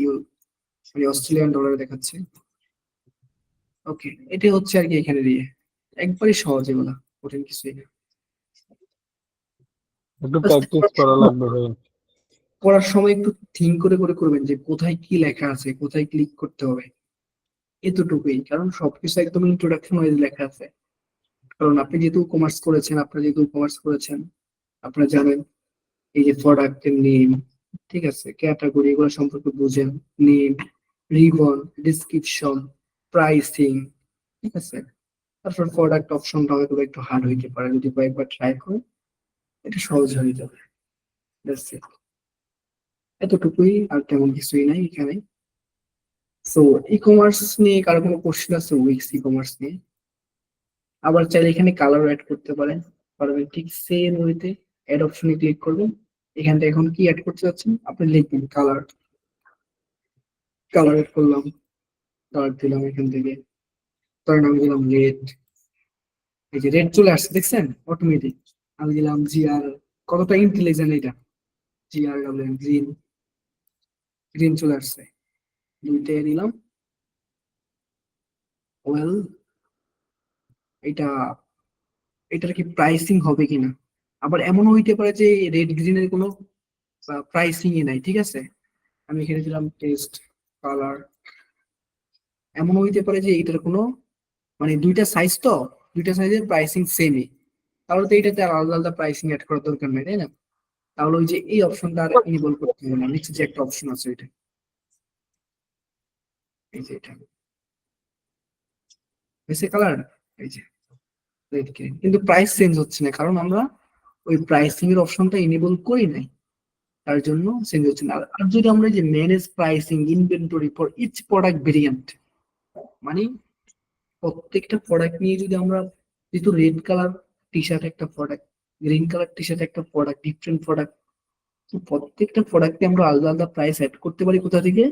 মানে অস্ট্রেলিয়ান ডলারে দেখাচ্ছে। ওকে, এটা হচ্ছে আর কি এখানে দিয়ে একবারই সহজ, এগুলা কঠিন কিছুই না। একটু Just প্র্যাকটিস করা লাগবে ভাই। করার সময় একটু থিঙ্ক করে করে করবেন যে কোথায় কি লেখা আছে, কোথায় ক্লিক করতে হবে, এতটুকুই। কারণ সবকিছু একদম ইন্ট্রোডাকশন ওয়াইজ লেখা আছে। কারণ আপনি যেহেতু কমার্স করেছেন, আপনারা জানেন এই যে প্রোডাক্টের নেম, ঠিক আছে, ক্যাটাগরি, এগুলো সম্পর্কে বুঝেন। নেম, রিবন, ডিসক্রিপশন, প্রাইসিং, ঠিক আছে। তারপর প্রোডাক্ট অপশনটা হয়তো একটু হার্ড হইতে পারে, যদি কয়েকবার ট্রাই করেন এটা সহজ হয়ে যাবে। That's it. এতটুকুই, আর তেমন কিছুই নাই এখানে। সো ই কমার্স নিয়ে কারো কোনো কোশ্চেন আছে? উইক্স ই কমার্স নিয়ে আবার চাইলে এখানে কালার অ্যাড করতে পারেন, পারবেন ঠিক সেম ওয়েতে অ্যাড অপশনে ক্লিক করবেন। এখান থেকে এখন কি অ্যাড করতে যাচ্ছেন আপনি লিখবেন কালার, কালার অ্যাড করলাম, কালার দিলাম এখান থেকে, ধরেন আমি দিলাম রেড, এই যে রেড চলে আসছে দেখছেন অটোমেটিক। আমি দিলাম জিআর, কতটা ইন্টেলিজেন্ট এটা, জিআর ডাবল গ্রিন, গ্রিন চলে আসছে, দুইটাই দিলাম। ওয়েল এটা, এটার কি প্রাইসিং হবে কিনা, আবার এমন হইতে পারে যে রেড গ্রিনের কোনো প্রাইসিং নাই, ঠিক আছে। আমি এখানে দিলাম টেস্ট কালার, এমন হইতে পারে যে এটার কোনো মানে দুইটা সাইজ তো, দুইটা সাইজের প্রাইসিং সেমই, তাহলে তো এটাতে আর আলাদা আলাদা প্রাইসিং অ্যাড করার দরকার নেই, তাই না। তাহলে ওই যে এই অপশনটা আর ইনেবল করতে হবে না, নিচে যে একটা অপশন আছে এটা, এই যে এটা এসে কালার, এই যে রেড গ্রিন, কিন্তু প্রাইস চেঞ্জ হচ্ছে না কারণ আমরা ওই প্রাইসিং এর অপশনটা ইনেবল করি নাই, তার জন্য চেঞ্জ হচ্ছে না। আর যদি আমরা এই যে manage pricing inventory for each product variant, মানে প্রত্যেকটা প্রোডাক্ট নিয়ে যদি আমরা, যেহেতু রেড কালার টি শার্ট একটা product, green colour T shirt একটা প্রোডাক্ট, ডিফারেন্ট প্রোডাক্ট, তো প্রত্যেকটা প্রোডাক্টে আমরা আলাদা আলাদা প্রাইস অ্যাড করতে পারি কোথা থেকে,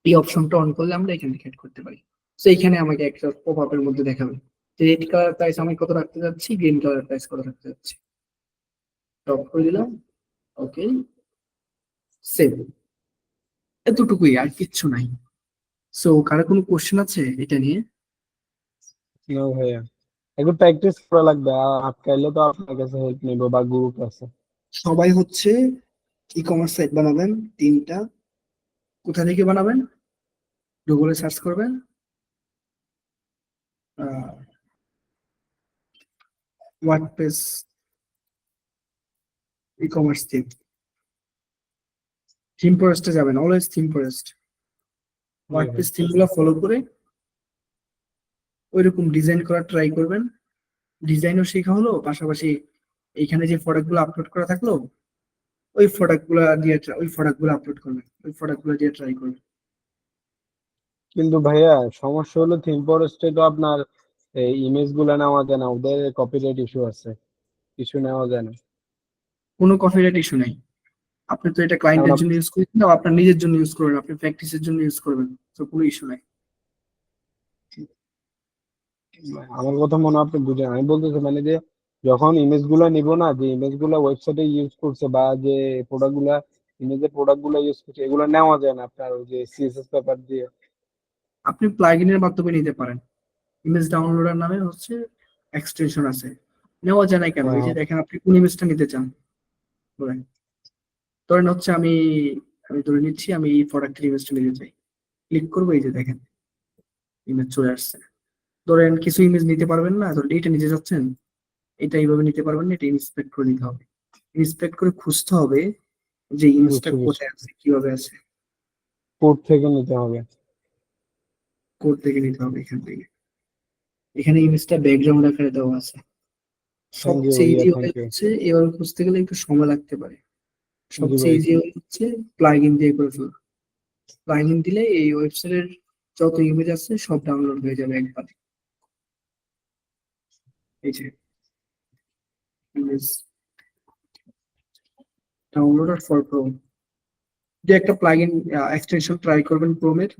এই অপশনটা অন করলে আমরা এখান থেকে অ্যাড করতে পারি। তো এইখানে আমাকে একটা পপ আপের মধ্যে দেখাবে যে রেড কালার প্রাইস আমি কত রাখতে যাচ্ছি, গ্রিন কালার প্রাইস কত রাখতে যাচ্ছি, টপ করে দিলাম, ওকে সেভ, এতটুকুই আর কিচ্ছু নাই। সো কারো কোনো কোশ্চেন আছে এটা নিয়ে? না ভাইয়া, একটু প্র্যাকটিস করা লাগবে। আটকাইলে তো আপনার কাছে হেল্প নিবো বা গ্রুপ আছে। সবাই হচ্ছে ই কমার্স সাইট বানাবেন তিনটা, কোথা থেকে বানাবেন, গুগলে সার্চ করবেন WordPress e commerce theme, theme ফরেস্টে যাবেন, always ThemeForest, WordPress theme গুলো ফলো করে ওইরকম ডিজাইন করার ট্রাই করবেন। ডিজাইনও শেখা হলো, পাশাপাশি এইখানে যে প্রোডাক্ট গুলো আপলোড করা থাকলো ওই প্রোডাক্ট গুলো আপলোড করবেন, ওই প্রোডাক্ট গুলো দিয়ে ট্রাই করবেন। কিন্তু ভাইয়া সমস্যা হলো থিম ফরেস্টে তো আপনার এই ইমেজ গুলা নেওয়া যায় না, ওদের কপিরাইট ইস্যু আছে, কিছু নেওয়া যায় না। কোনো কপিরাইট ইস্যু নাই, আপনি তো এটা কারণ ক্লায়েন্টের জন্য ইউজ করছেন না, আপনার নিজের জন্য ইউজ করবেন, আপনি প্র্যাকটিসের জন্য ইউজ করবেন, তো কোনো ইস্যু নাই। আমার কথা মনে হয় আপনি বুঝেন, আমি বলতেছি মানে যে যখন ইমেজ গুলা নিব না, যে ইমেজ গুলা ওয়েবসাইটে ইউজ করছে বা যে প্রোডাক্ট গুলা, ইমেজের প্রোডাক্ট গুলা ইউজ করছে, এগুলো নেওয়া যায় না আপনার ওই যে সিএসএস পেপার দিয়ে। আপনি প্লাগইনের মাধ্যমে নিতে পারেন, ইমেজ ডাউনলোডার নামে হচ্ছে এক্সটেনশন আছে, নেওয়া যায় না কেন, এই যে দেখেন আপনি কোন ইমেজটা নিতে চান, ধরেন ধরেন হচ্ছে আমি আমি ধরে নিচ্ছি আমি এই প্রোডাক্টের ইমেজটা নিতে চাই, ক্লিক করবো, এই যে দেখেন ইমেজ চলে আসছে। ধরেন কিছু ইমেজ নিতে পারবেন না, ধরেন এইটা নিতে যাচ্ছেন, এটা এইভাবে নিতে পারবেন না, এটা ইন্সপেক্ট করে নিতে হবে, ইন্সপেক্ট করে খুঁজতে হবে যে ইমেজটা বুঝছি বুঝছি, কোথায় আছে কিভাবে আছে, কোড থেকে নিতে হবে। কোড থেকে নিতে হবে এখান থেকে, এখানে ইমেজটা ব্যাকগ্রাউন্ড আকারে দেওয়া আছে। থ্যাংক ইউ সবচেয়ে ভাইয়া, ইজি ওয়ে থ্যাংক ইউ। হচ্ছে এভাবে খুঁজতে গেলে একটু সময় লাগতে পারে, জি সবচেয়ে ভাই। ইজি ওয়ে হচ্ছে প্লাগইন দিয়ে করে ফেলবো, প্লাগইন দিলে এই ওয়েবসাইটের যত ইমেজ আছে সব ডাউনলোড হয়ে যাবে একবার। এই যে ইমেজ ডাউনলোডার ফর ক্রোম, যে একটা প্লাগইন এক্সটেনশন ট্রাই করবেন ক্রোমের,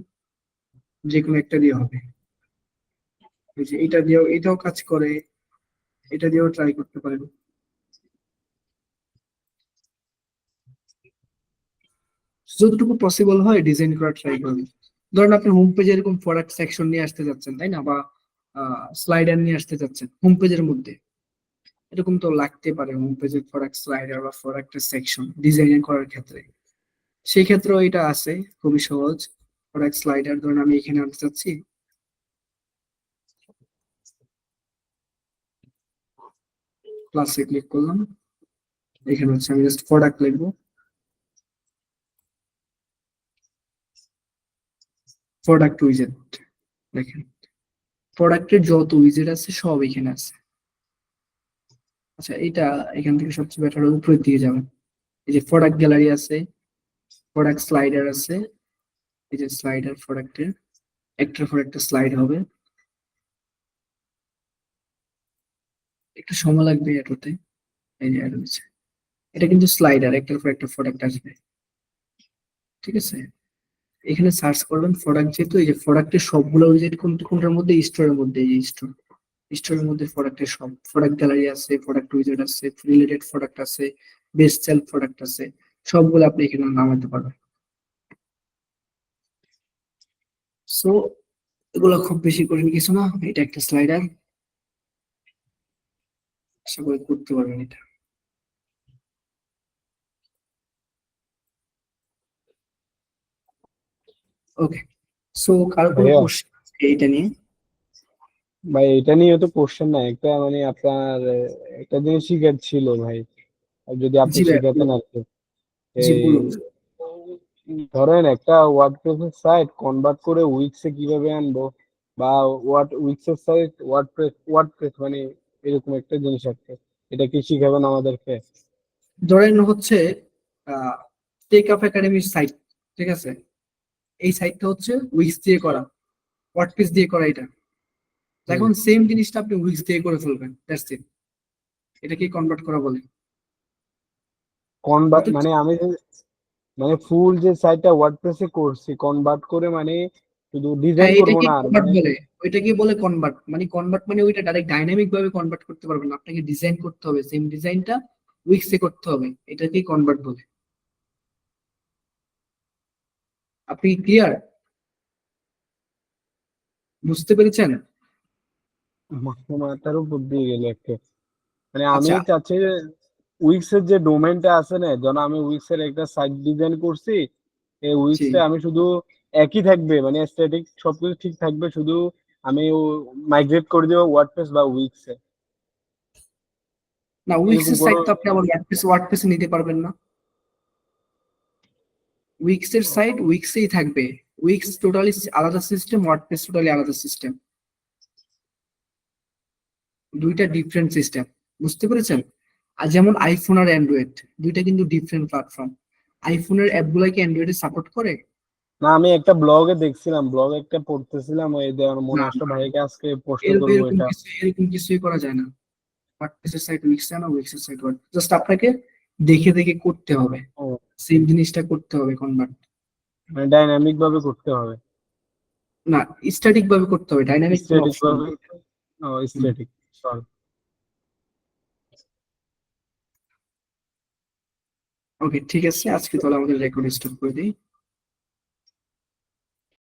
যে কোনো একটা দিয়ে হবে। এই যে এটা দিয়েও, এটাও কাজ করে, এটা দিয়েও ট্রাই করতে পারেন। যতটুকু পসিবল হয় ডিজাইন করা ট্রাই করবেন। ধরেন আপনি হোম পেজে এরকম প্রোডাক্ট সেকশন নিয়ে আসতে যাচ্ছেন, তাই না, বা স্লাইডার নিয়ে আসতে যাচ্ছেন হোম পেজের মধ্যে, এরকম তো লাগতে পারে হোম পেজের প্রোডাক্ট স্লাইডার বা প্রোডাক্টের সেকশন ডিজাইন করার ক্ষেত্রে, সেই ক্ষেত্রেও এটা আছে, খুবই সহজ। প্রোডাক্ট স্লাইডার ধরেন আমি এখানে আনতে চাচ্ছি, প্লাসে ক্লিক করলাম, এখানে হচ্ছে আমি জাস্ট প্রোডাক্ট লিখবো, প্রোডাক্ট উইজেট, দেখেন প্রোডাক্টের যত উইজেট আছে সব এখানে আছে। আচ্ছা এটা এখান থেকে সবচেয়ে বেটার উপরের দিকে যাবেন, এই যে প্রোডাক্ট গ্যালারি আছে, প্রোডাক্ট স্লাইডার আছে, এই যে স্লাইডার প্রোডাক্টের একটার পর একটা স্লাইড হবে, একটু সময় লাগবে অ্যাড হতে। এই যে অ্যাড হয়েছে। এটা কিন্তু স্লাইডার, একটার পর একটা প্রোডাক্ট আসবে, ঠিক আছে? এখানে সার্চ করবেন প্রোডাক্ট, যেহেতু এই যে প্রোডাক্টের সবগুলো উইজেট কোনটার মধ্যে, স্টোরের মধ্যে, এই স্টোর, স্টোরের মধ্যে প্রোডাক্টের সব প্রোডাক্ট গ্যালারি আছে, প্রোডাক্ট উইজেট আছে, রিলেটেড প্রোডাক্ট আছে, বেস্ট সেল প্রোডাক্ট আছে, সবগুলো আপনি এখানে নামাতে পারবেন। সো এগুলো খুব বেশি কঠিন কিছু না, এটা একটা স্লাইডার, আশা করি করতে পারবেন এটা। ওকে, সো কারো কোনো ভাইয়া কোশ্চেন এইটা নিয়ে? ভাই এটা নিয়ে তো কোশ্চেন না, একটা মানে আপনার একটা জিনিস শিখার ছিল ভাই, আর যদি আপনি জি ভাই, শিখাতেন বলুন। আর কি। জি এই বলুন। ধরেন একটা ওয়ার্ডপ্রেসের সাইট কনভার্ট করে উইক্সে কিভাবে আনবো, বা উইক্সের সাইট ওয়ার্ডপ্রেস মানে এরকম একটা জিনিস আছে, এটা কি শিখাবেন আমাদেরকে? ধরেন হচ্ছে টেক আপ একাডেমির সাইট, ঠিক আছে? এই সাইটটা হচ্ছে উইক্স দিয়ে করা, ওয়ার্ডপ্রেস দিয়ে করা এটা। হুম। এখন সেম জিনিসটা আপনি উইক্স দিয়ে করে ফেলবেন, দ্যাটস ইট। এটাকে কনভার্ট করা বলে। কনভার্ট অর্থাৎ মানে আমি মানে ফুল যে সাইটটা ওয়ার্ডপ্রেসে করছি কনভার্ট করে, মানে শুধু ডিজাইন হ্যাঁ, করবো এটাকে না আর কনভার্ট মানে। বলে। ওইটাকে বলে কনভার্ট, মানে কনভার্ট মানে ওইটা ডাইরেক্ট ডাইনামিক ভাবে কনভার্ট করতে পারবেন না, আপনাকে ডিজাইন করতে হবে, সেম ডিজাইনটা উইক্সে করতে হবে, এটাকেই কনভার্ট বলে। আপনি ক্লিয়ার, বুঝতে পেরেছেন? মাথার উপর দিয়ে গেল একটা, মানে আমি আচ্ছা। চাচ্ছি যে উইক্স এর যে ডোমেইনটা আছে না, যেন আমি উইক্স এর একটা সাইট ডিজাইন করছি, এই জি, উইক্স এ আমি শুধু একই থাকবে, মানে স্ট্যাটিক সবকিছু ঠিক থাকবে, শুধু আমি মাইগ্রেট করে দেবো ওয়ার্ডপ্রেস বা উইক্স এ, না, উইক্স এরকম এর কোনো। সাইট তো আপনি আবার ওয়ার্ডপ্রেসে নিতে পারবেন না। উইক্স এর সাইট উইক্সেই থাকবে। উইক্স টোটালি আলাদা সিস্টেম, ওয়ার্ডপ্রেস টোটালি আলাদা সিস্টেম, দুইটা ডিফারেন্ট সিস্টেম। বুঝতে পেরেছেন? আর যেমন আইফোন আর অ্যান্ড্রয়েড, দুইটা কিন্তু ডিফারেন্ট প্ল্যাটফর্ম। আইফোনের অ্যাপ গুলা কি অ্যান্ড্রয়েডে সাপোর্ট করে? না, আমি একটা ব্লগে দেখছিলাম, ব্লগে একটা পড়তেছিলাম, ওই দেওয়ার মনে না, আসলো না, ভাইকে আজকে প্রশ্ন এরকম করবো এরকম এটা। কিছু, এরকম কিছুই করা যায় না। ওয়ার্ডপ্রেসের সাইট উইক্সে না, উইক্সের সাইট ওয়ার্ড, জাস্ট আপনাকে দেখে দেখে করতে হবে, ও, সেম জিনিসটা করতে হবে কনভার্ট। মানে ডাইনামিক ভাবে করতে হবে, না, স্ট্যাটিক ভাবে করতে হবে, ডাইনামিক কোনো স্ট্যাটিক অপশন ভাবে। নেই। ও, স্ট্যাটিক। ওকে, ঠিক আছে, আজকে তাহলে আমাদের রেকর্ড স্টপ করে দিই।